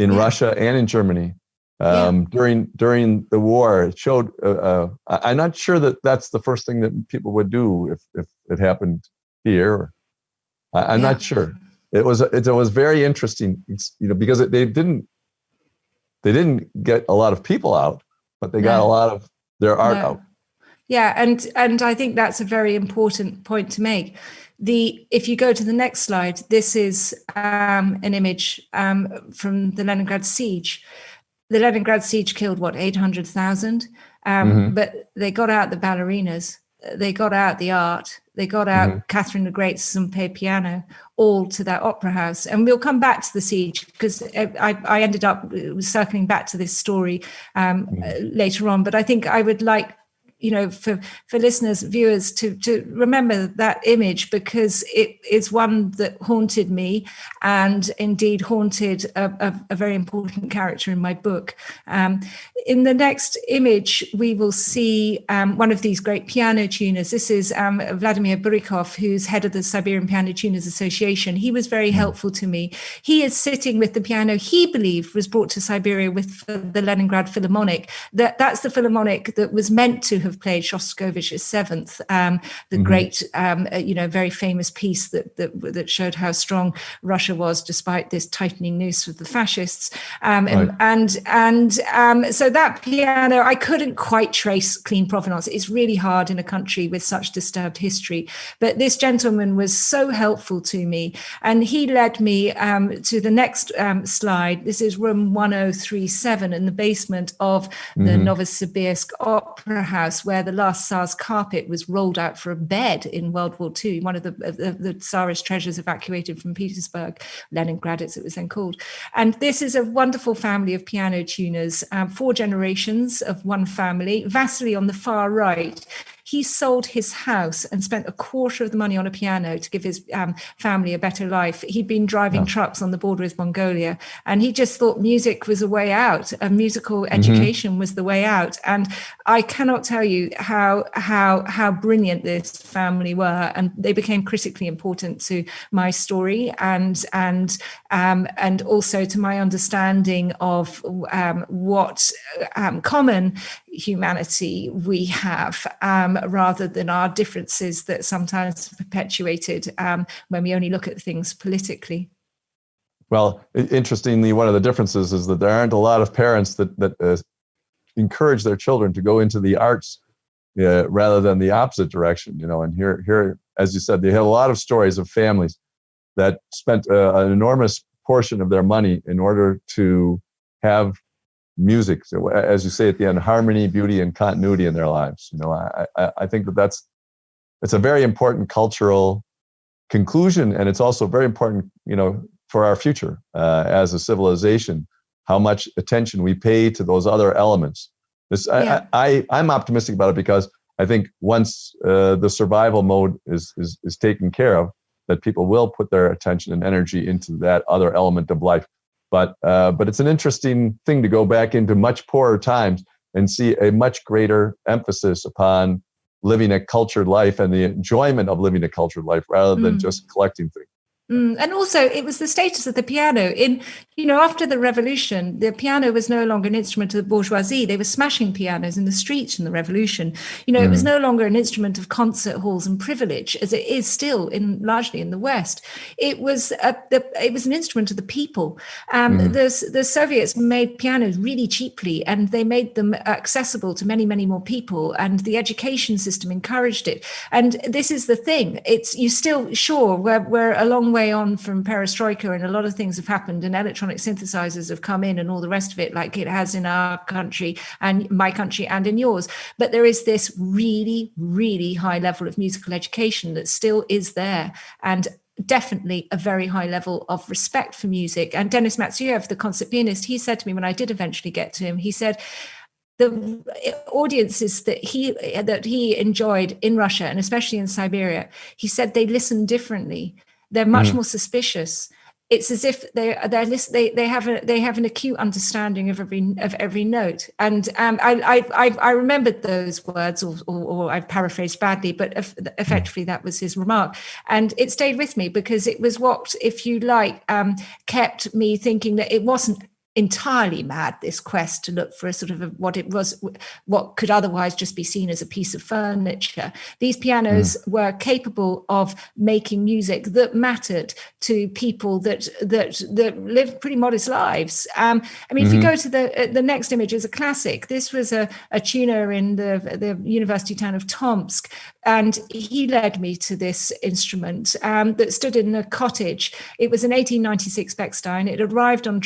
in Russia and in Germany during the war. It showed. I'm not sure that that's the first thing that people would do if it happened here. I'm not sure. It was very interesting, because they didn't get a lot of people out, but they got a lot of their art out. Yeah, and I think that's a very important point to make. If you go to the next slide, this is an image from the Leningrad siege. The Leningrad siege killed 800,000, but they got out the ballerinas. they got out the art, they got out Catherine the Great's Some piano, all to that opera house. And we'll come back to the siege, because I ended up circling back to this story later on. But I think I would like, for listeners, viewers, to remember that image, because it is one that haunted me, and indeed haunted a very important character in my book. In the next image, we will see one of these great piano tuners. This is Vladimir Burikov, who's head of the Siberian Piano Tuners Association. He was very helpful to me. He is sitting with the piano he believed was brought to Siberia with the Leningrad Philharmonic. That's the Philharmonic that was meant to have played Shostakovich's Seventh, the great, very famous piece that showed how strong Russia was despite this tightening noose with the fascists. So that piano, I couldn't quite trace clean provenance. It's really hard in a country with such disturbed history. But this gentleman was so helpful to me, and he led me to the next slide. This is room 1037 in the basement of the Novosibirsk Opera House, where the last Tsar's carpet was rolled out for a bed in World War II, one of the Tsarist treasures evacuated from Petersburg, Leningrad as it was then called. And this is a wonderful family of piano tuners, 4 generations of one family. Vasily on the far right, he sold his house and spent a quarter of the money on a piano to give his family a better life. He'd been driving trucks on the border with Mongolia, and he just thought music was a way out, and musical education was the way out. And I cannot tell you how brilliant this family were, and they became critically important to my story and also to my understanding of what common humanity we have, rather than our differences that sometimes are perpetuated when we only look at things politically. Well, interestingly, one of the differences is that there aren't a lot of parents that encourage their children to go into the arts rather than the opposite direction. And here, as you said, they have a lot of stories of families that spent an enormous portion of their money in order to have music, so as you say at the end, harmony, beauty, and continuity in their lives. I think it's a very important cultural conclusion, and it's also very important, for our future as a civilization, how much attention we pay to those other elements. I'm optimistic about it, because I think once the survival mode is taken care of, that people will put their attention and energy into that other element of life. But it's an interesting thing to go back into much poorer times and see a much greater emphasis upon living a cultured life and the enjoyment of living a cultured life rather than just collecting things. And also, it was the status of the piano. After the revolution, the piano was no longer an instrument of the bourgeoisie. They were smashing pianos in the streets in the revolution. It was no longer an instrument of concert halls and privilege, as it is still largely in the West. It was an instrument of the people. The Soviets made pianos really cheaply, and they made them accessible to many, many more people. And the education system encouraged it. And this is the thing. We're a long way on from perestroika, and a lot of things have happened, and electronic synthesizers have come in and all the rest of it, like it has in our country and my country and in yours. But there is this really, really high level of musical education that still is there, and definitely a very high level of respect for music. And Denis Matsuev, the concert pianist, he said to me when I did eventually get to him, he said, the audiences that he enjoyed in Russia, and especially in Siberia, he said they listen differently. They're much more suspicious. It's as if they have an acute understanding of every note. And I remembered those words, or I've paraphrased badly, but effectively that was his remark, and it stayed with me, because it was what, if you like, kept me thinking that it wasn't entirely mad, this quest to look for a sort of what could otherwise just be seen as a piece of furniture. These pianos were capable of making music that mattered to people that lived pretty modest lives. If you go to the next image, is a classic. This was a tuner in the university town of Tomsk, And he led me to this instrument that stood in a cottage. It was an 1896 Bechstein. It arrived on a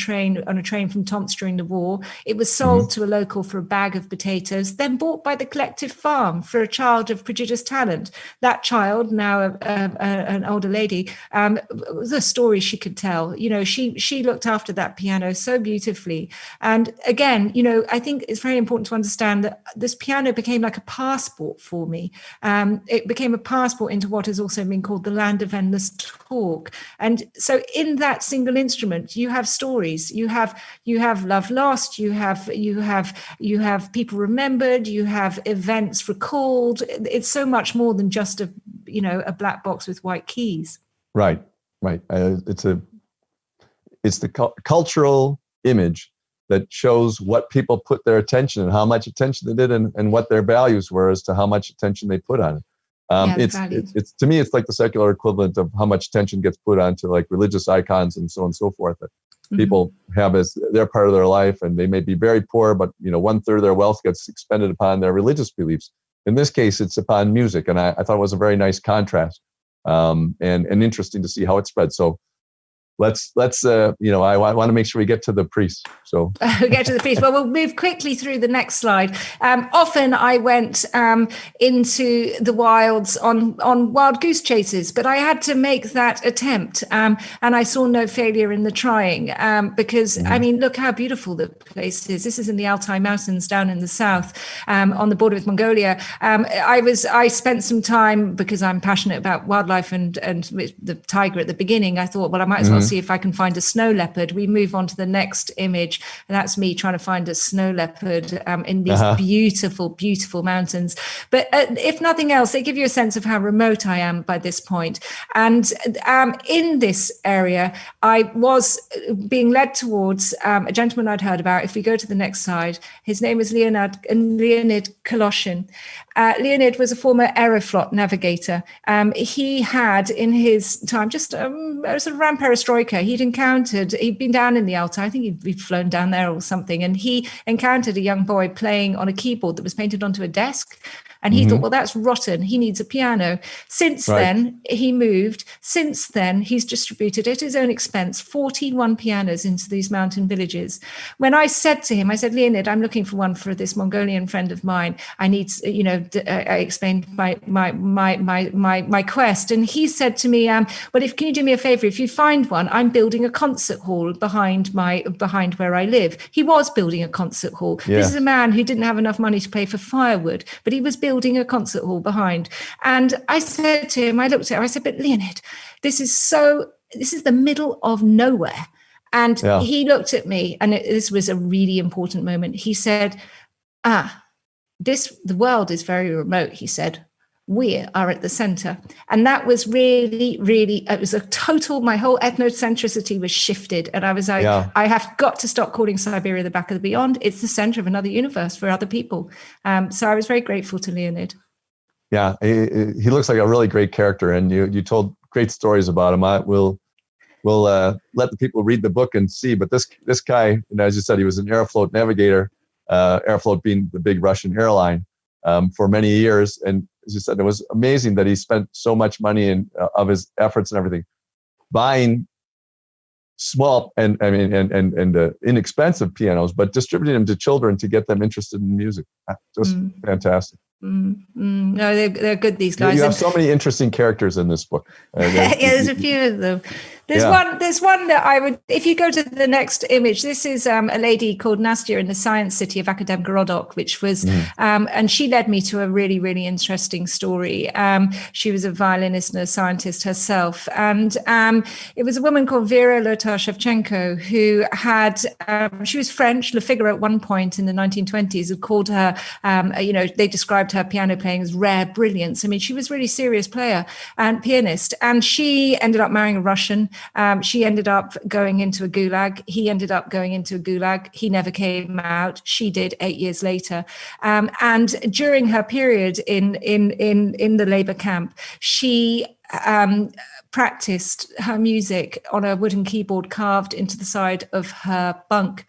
train from Tomsk during the war. It was sold to a local for a bag of potatoes, then bought by the collective farm for a child of prodigious talent. That child, now an older lady, the story she could tell. You know, she looked after that piano so beautifully. And again, you know, I think it's very important to understand that this piano became like a passport for me. It became a passport into what has also been called the land of endless talk. And so in that single instrument, you have stories, you have love lost, you have people remembered, you have events recalled. It's so much more than just a black box with white keys. Right. It's the cultural image that shows what people put their attention and how much attention they did and what their values were as to how much attention they put on it. It's to me, it's like the secular equivalent of how much attention gets put onto like religious icons and so on and so forth that people have as their part of their life, and they may be very poor, but 1/3 of their wealth gets expended upon their religious beliefs. In this case, it's upon music, and I thought it was a very nice contrast and interesting to see how it spread. So let's I want to make sure we get to the priest. So we get to the priest. Well, we'll move quickly through the next slide. Often I went into the wilds on wild goose chases, but I had to make that attempt, and I saw no failure in the trying because I mean, look how beautiful the place is. This is in the Altai Mountains down in the south, on the border with Mongolia. I spent some time, because I'm passionate about wildlife and the tiger at the beginning. I thought, well, I might as well see if I can find a snow leopard. We move on to the next image, and that's me trying to find a snow leopard in these beautiful, beautiful mountains. But if nothing else, they give you a sense of how remote I am by this point. And in this area, I was being led towards a gentleman I'd heard about. If we go to the next slide, his name is Leonid Koloshin. Leonid was a former Aeroflot navigator. He had, in his time, just sort of around Perestroika, he'd been down in the Altai. I think he'd flown down there or something. And he encountered a young boy playing on a keyboard that was painted onto a desk. And he thought, well, that's rotten. He needs a piano. Since then, he moved. Since then, he's distributed at his own expense 41 pianos into these mountain villages. When I said to him, I said, Leonid, I'm looking for one for this Mongolian friend of mine. I need, I explained my quest. And he said to me, well, can you do me a favor? If you find one, I'm building a concert hall behind where I live. He was building a concert hall. Yeah. This is a man who didn't have enough money to pay for firewood, but he was building a concert hall behind. And I said to him, I looked at him, I said, but Leonid, this is the middle of nowhere. And he looked at me, and this was a really important moment. He said, the world is very remote, he said. We are at the center. And that was really, really, it was my whole ethnocentricity was shifted. And I was like, I have got to stop calling Siberia the back of the beyond. It's the center of another universe for other people. So I was very grateful to Leonid. Yeah, he looks like a really great character. And you told great stories about him. We'll let the people read the book and see. But this guy, as you said, he was an Aeroflot navigator, Aeroflot being the big Russian airline for many years. And as you said, it was amazing that he spent so much money and of his efforts and everything buying small and inexpensive pianos, but distributing them to children to get them interested in music. Just fantastic. No, they're good, these guys. You have so many interesting characters in this book. There's a few of them. There's one that I would, if you go to the next image, this is a lady called Nastya in the Science City of Akademgorodok, which was, and she led me to a really, really interesting story. She was a violinist and a scientist herself. And it was a woman called Vera Lotar-Shevchenko who had, she was French. Le Figaro at one point in the 1920s had called her, they described her piano playing as rare brilliance. I mean, she was a really serious player and pianist. And she ended up marrying a Russian. She ended up going into a gulag. He ended up going into a gulag. He never came out. She did 8 years later. And during her period in the labor camp, she practiced her music on a wooden keyboard carved into the side of her bunk.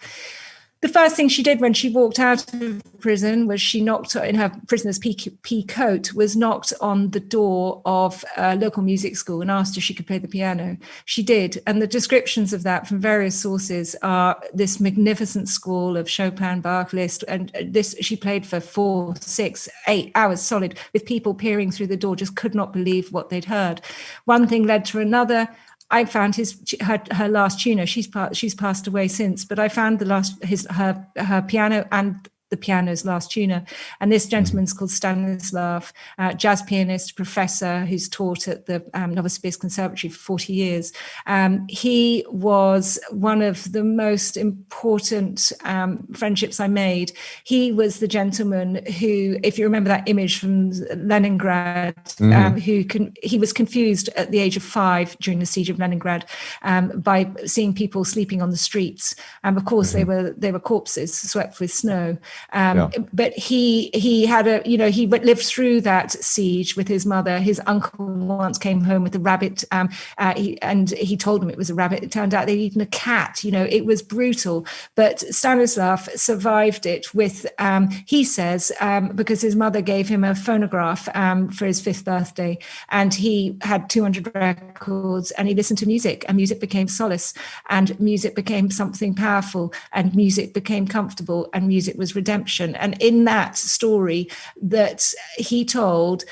The first thing she did when she walked out of prison was she knocked in her prisoner's pea coat, was knocked on the door of a local music school and asked if she could play the piano. She did. And the descriptions of that from various sources are this magnificent score of Chopin, Bach, Liszt. And this, she played for 4, 6, 8 hours solid with people peering through the door, just could not believe what they'd heard. One thing led to another. I found her last tuner. She's passed away since, but I found her piano and the piano's last tuner. And this gentleman's called Stanislav, jazz pianist, professor who's taught at the Novosibirsk Conservatory for 40 years. He was one of the most important friendships I made. He was the gentleman who, if you remember that image from Leningrad, he was confused at the age of 5 during the siege of Leningrad by seeing people sleeping on the streets. Of course, they were corpses swept with snow. But he had he lived through that siege with his mother. His uncle once came home with a rabbit, and he told him it was a rabbit. It turned out they'd eaten a cat. It was brutal. But Stanislav survived it with, he says, because his mother gave him a phonograph for his 5th birthday, and he had 200 records, and he listened to music, and music became solace, and music became something powerful, and music became comfortable, and music was redemption. And in that story that he told,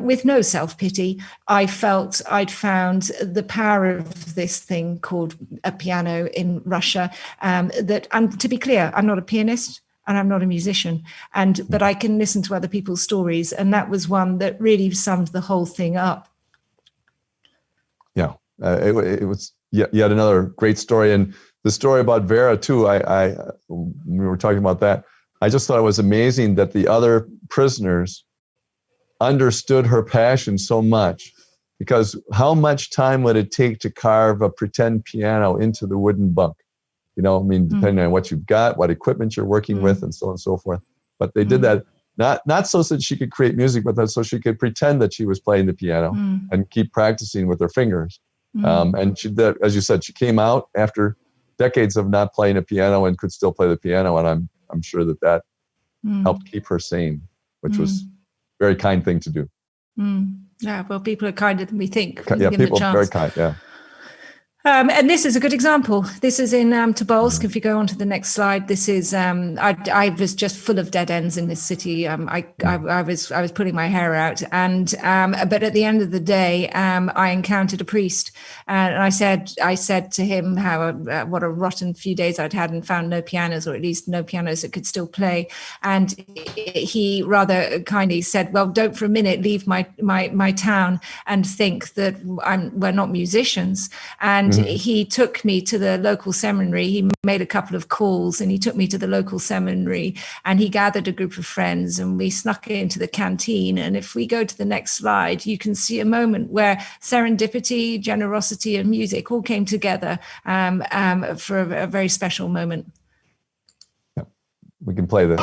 with no self-pity, I felt I'd found the power of this thing called a piano in Russia. And to be clear, I'm not a pianist and I'm not a musician, but I can listen to other people's stories. And that was one that really summed the whole thing up. Yeah, it was yet another great story. And the story about Vera too, we were talking about that. I just thought it was amazing that the other prisoners understood her passion so much, because how much time would it take to carve a pretend piano into the wooden bunk? Depending on what you've got, what equipment you're working with, and so on and so forth. But they did that not so that she could create music, but that so she could pretend that she was playing the piano and keep practicing with her fingers. And she did, as you said, she came out after decades of not playing a piano and could still play the piano. And I'm sure that helped keep her sane, which was a very kind thing to do. Yeah, well, people are kinder than we think. Yeah, people are very kind, yeah. And this is a good example. This is in Tobolsk. If you go on to the next slide, this is, I was just full of dead ends in this city. I was pulling my hair out. But at the end of the day, I encountered a priest, and I said to him what a rotten few days I'd had and found no pianos, or at least no pianos that could still play. And he rather kindly said, well, don't for a minute leave my town and think that we're not musicians. And he took me to the local seminary. He made a couple of calls, and he took me to the local seminary, and he gathered a group of friends, and we snuck into the canteen. And if we go to the next slide, you can see a moment where serendipity, generosity, and music all came together for a very special moment. Yeah. We can play this.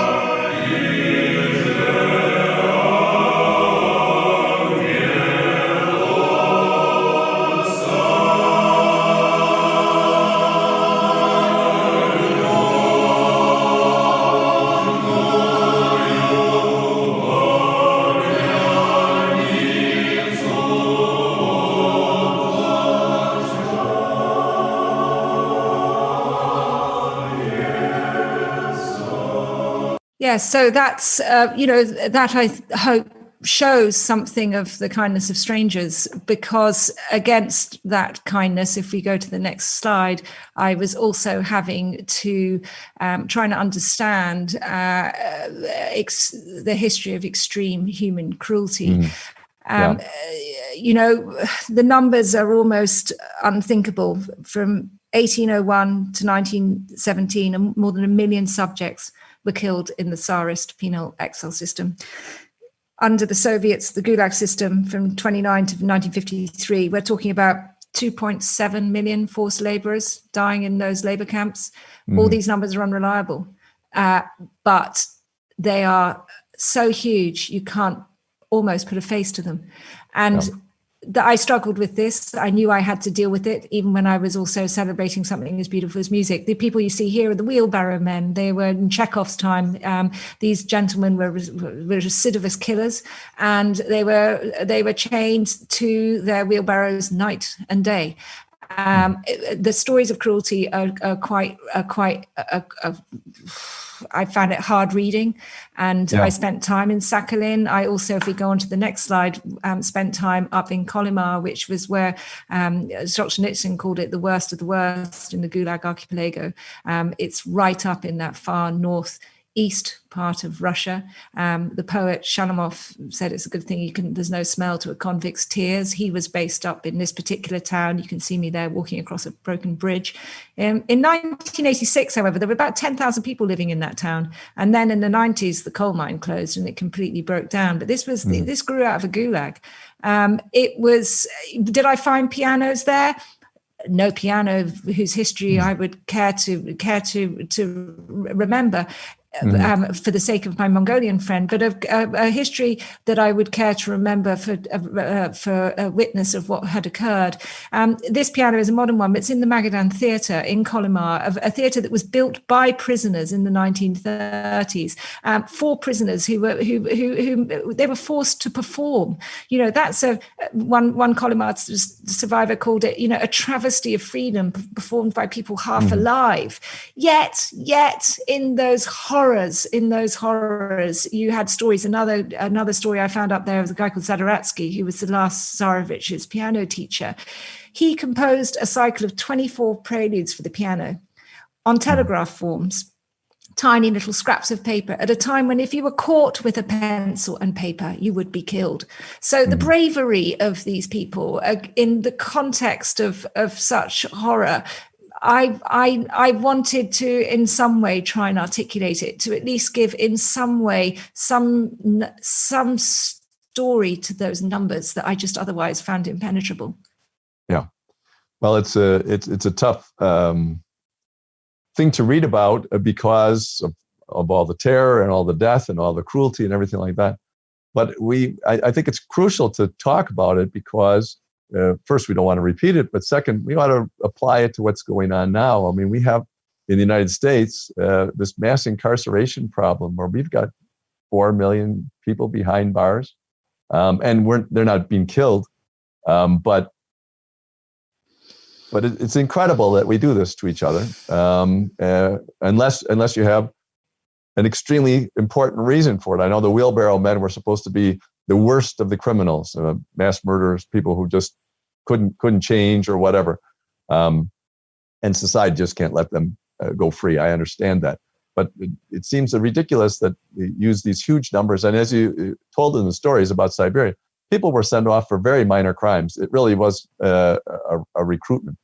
Yes, so that's, that I hope shows something of the kindness of strangers, because against that kindness, if we go to the next slide, I was also having to trying to understand the history of extreme human cruelty. The numbers are almost unthinkable. From 1801 to 1917, more than 1 million subjects were killed in the Tsarist penal exile system. Under the Soviets, the Gulag system from 29 to 1953, we're talking about 2.7 million forced laborers dying in those labor camps. All these numbers are unreliable, but they are so huge you can't almost put a face to them. And that I struggled with this. I knew I had to deal with it, even when I was also celebrating something as beautiful as music. The people you see here are the wheelbarrow men. They were in Chekhov's time. These gentlemen were recidivist killers, and they were chained to their wheelbarrows night and day. The stories of cruelty are quite. I found it hard reading, and I spent time in Sakhalin. I also, if we go on to the next slide, spent time up in Kolyma, which was where Solzhenitsyn called it the worst of the worst in the Gulag archipelago. It's right up in that far northeast part of Russia. The poet Shalamov said it's a good thing there's no smell to a convict's tears. He was based up in this particular town. You can see me there walking across a broken bridge. In 1986, however, there were about 10,000 people living in that town. And then in the 90s, the coal mine closed and it completely broke down. But this was this grew out of a gulag. Did I find pianos there? No piano whose history I would care to remember. For the sake of my Mongolian friend, but a history that I would care to remember for a witness of what had occurred. This piano is a modern one, but it's in the Magadan Theatre in Kolyma, a theatre that was built by prisoners in the 1930s for prisoners who they were forced to perform. That's one Kolyma survivor called it, a travesty of freedom performed by people half alive. Yet in those horrors, you had stories. Another story I found up there was a guy called Zadaratsky, who was the last Tsarevich's piano teacher. He composed a cycle of 24 preludes for the piano on telegraph forms, tiny little scraps of paper, at a time when if you were caught with a pencil and paper, you would be killed. So the bravery of these people in the context of such horror, I wanted to, in some way, try and articulate it, to at least give, in some way, some story to those numbers that I just otherwise found impenetrable. Yeah, well, it's a tough thing to read about because of all the terror and all the death and all the cruelty and everything like that. But I think it's crucial to talk about it because. First, we don't want to repeat it, but second, we ought to apply it to what's going on now. I mean, we have in the United States this mass incarceration problem where we've got 4 million people behind bars, and they're not being killed, but it's incredible that we do this to each other, unless you have an extremely important reason for it. I know the wheelbarrow men were supposed to be the worst of the criminals, mass murderers, people who just couldn't change or whatever. And society just can't let them go free. I understand that. But it seems ridiculous that they use these huge numbers. And as you told in the stories about Siberia, people were sent off for very minor crimes. It really was a recruitment.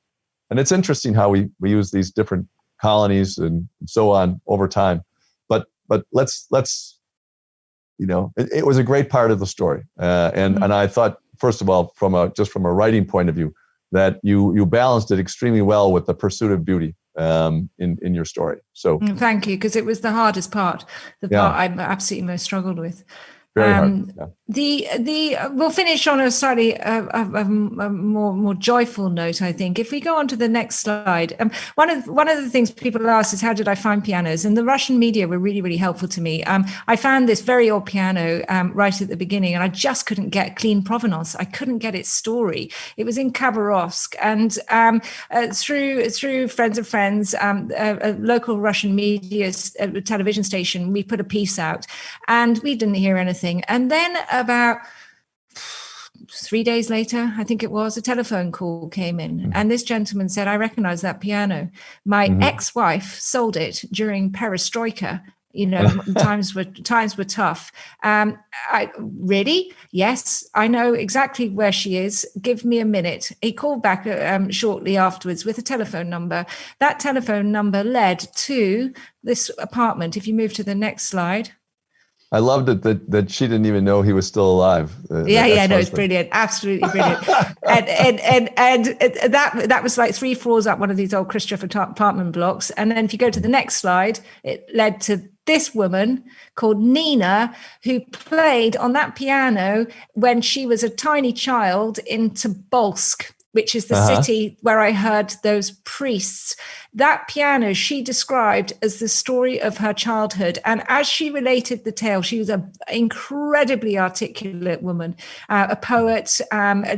And it's interesting how we use these different colonies and so on over time. But let's it was a great part of the story. And I thought, first of all, from a writing point of view, that you balanced it extremely well with the pursuit of beauty in your story. So thank you, because it was the hardest part, part I absolutely most struggled with. Very hard. Yeah. We'll finish on a slightly more joyful note, I think. If we go on to the next slide, one of the things people ask is, how did I find pianos? And the Russian media were really, really helpful to me. I found this very old piano right at the beginning, and I just couldn't get clean provenance. I couldn't get its story. It was in Khabarovsk, and through friends of friends, a local Russian media television station, we put a piece out, and we didn't hear anything. And then about 3 days later, I think it was, a telephone call came in, and this gentleman said, I recognize that piano. My ex-wife sold it during perestroika. Times were tough. Really? Yes, I know exactly where she is. Give me a minute. He called back shortly afterwards with a telephone number. That telephone number led to this apartment. If you move to the next slide. I loved it that she didn't even know he was still alive. No, it's brilliant, absolutely brilliant. and that was like 3 floors up one of these old Khrushchev apartment blocks. And then if you go to the next slide, it led to this woman called Nina, who played on that piano when she was a tiny child in Tobolsk, which is the city where I heard those priests. That piano she described as the story of her childhood. And as she related the tale, she was an incredibly articulate woman, a poet,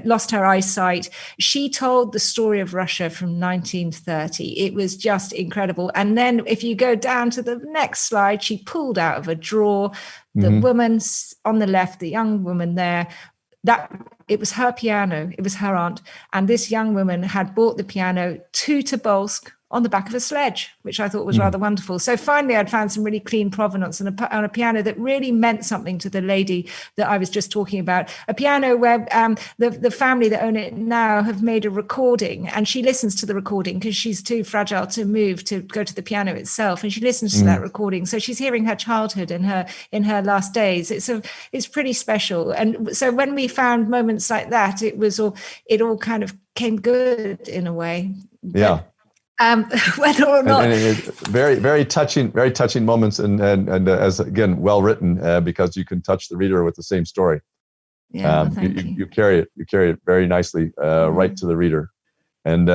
lost her eyesight. She told the story of Russia from 1930. It was just incredible. And then if you go down to the next slide, she pulled out of a drawer the woman on the left, the young woman there, that it was her piano, it was her aunt. And this young woman had bought the piano to Tobolsk on the back of a sledge, which I thought was rather wonderful. So finally, I'd found some really clean provenance on a piano that really meant something to the lady that I was just talking about. A piano where the family that own it now have made a recording, and she listens to the recording because she's too fragile to move to go to the piano itself, and she listens to that recording. So she's hearing her childhood in her last days. It's pretty special. And so when we found moments like that, it all kind of came good in a way. Yeah. Whether or not, and very, very touching moments, and as again well written, because you can touch the reader with the same story. Yeah, you carry it very nicely right to the reader, and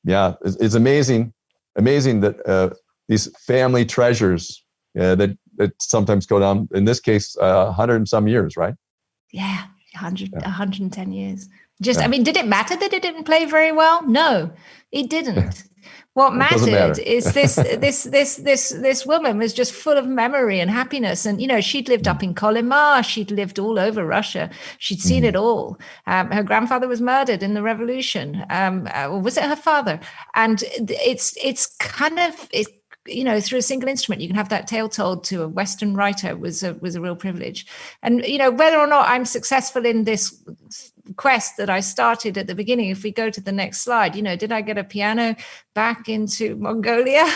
it's amazing that these family treasures that sometimes go down. In this case, 100 and some years, right? Yeah, 110 years. I mean, did it matter that it didn't play very well? No, it didn't. What mattered is this woman was just full of memory and happiness. And, she'd lived up in Kolyma. She'd lived all over Russia. She'd seen it all. Her grandfather was murdered in the revolution. Or was it her father? And it's kind of... through a single instrument, you can have that tale told to a Western writer was a real privilege. And, whether or not I'm successful in this quest that I started at the beginning, if we go to the next slide, did I get a piano back into Mongolia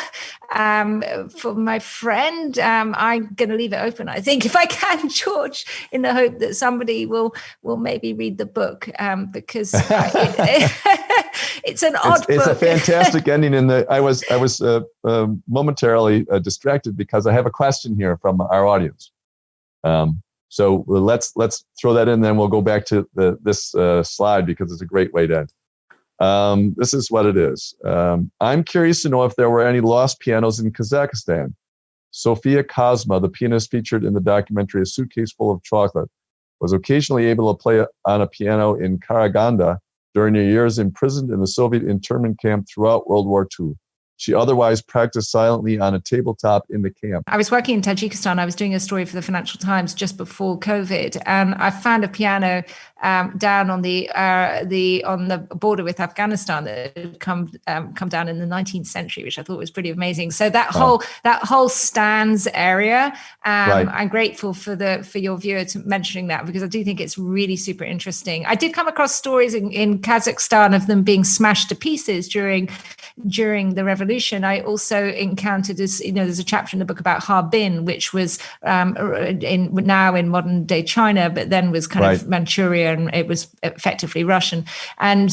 for my friend? I'm going to leave it open, I think, if I can, George, in the hope that somebody will maybe read the book, because it's an odd book. It's a fantastic ending. I was momentarily distracted because I have a question here from our audience. So let's throw that in, then we'll go back to this slide because it's a great way to end. This is what it is. I'm curious to know if there were any lost pianos in Kazakhstan. Sofia Kozma, the pianist featured in the documentary A Suitcase Full of Chocolate, was occasionally able to play on a piano in Karaganda during her years imprisoned in the Soviet internment camp throughout World War II. She otherwise practiced silently on a tabletop in the camp. I was working in Tajikistan. I was doing a story for the Financial Times just before COVID, and I found a piano down on the border with Afghanistan that had come down in the 19th century, which I thought was pretty amazing. So that whole stands area, right. I'm grateful for your viewer to mentioning that, because I do think it's really super interesting. I did come across stories in Kazakhstan of them being smashed to pieces during the revolution. I also encountered there's a chapter in the book about Harbin, which was in modern day China, but then was kind of Manchuria, and it was effectively Russian, and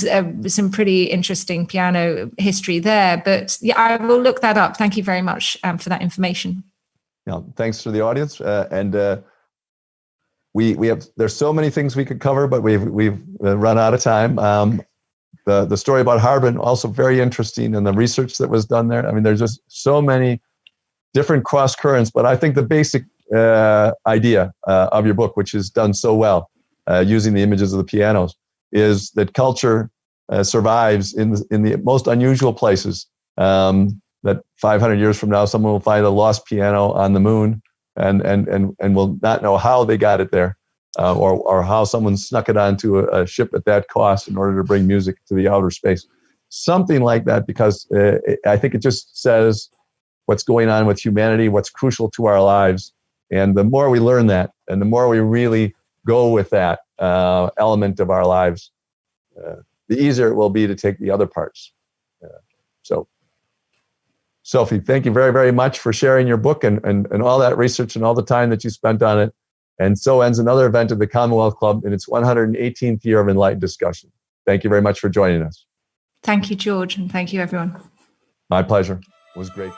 some pretty interesting piano history there. But yeah, I will look that up. Thank you very much for that information. Yeah, thanks to the audience, and we have. There's so many things we could cover, but we've run out of time. The story about Harbin, also very interesting, and the research that was done there. I mean, there's just so many different cross currents, but I think the basic idea of your book, which is done so well, using the images of the pianos, is that culture survives in the most unusual places. That 500 years from now, someone will find a lost piano on the moon, and will not know how they got it there. Or how someone snuck it onto a ship at that cost in order to bring music to the outer space. Something like that, because I think it just says what's going on with humanity, what's crucial to our lives. And the more we learn that, and the more we really go with that element of our lives, the easier it will be to take the other parts. So, Sophie, thank you very, very much for sharing your book and all that research and all the time that you spent on it. And so ends another event of the Commonwealth Club in its 118th year of enlightened discussion. Thank you very much for joining us. Thank you, George, and thank you, everyone. My pleasure. It was great.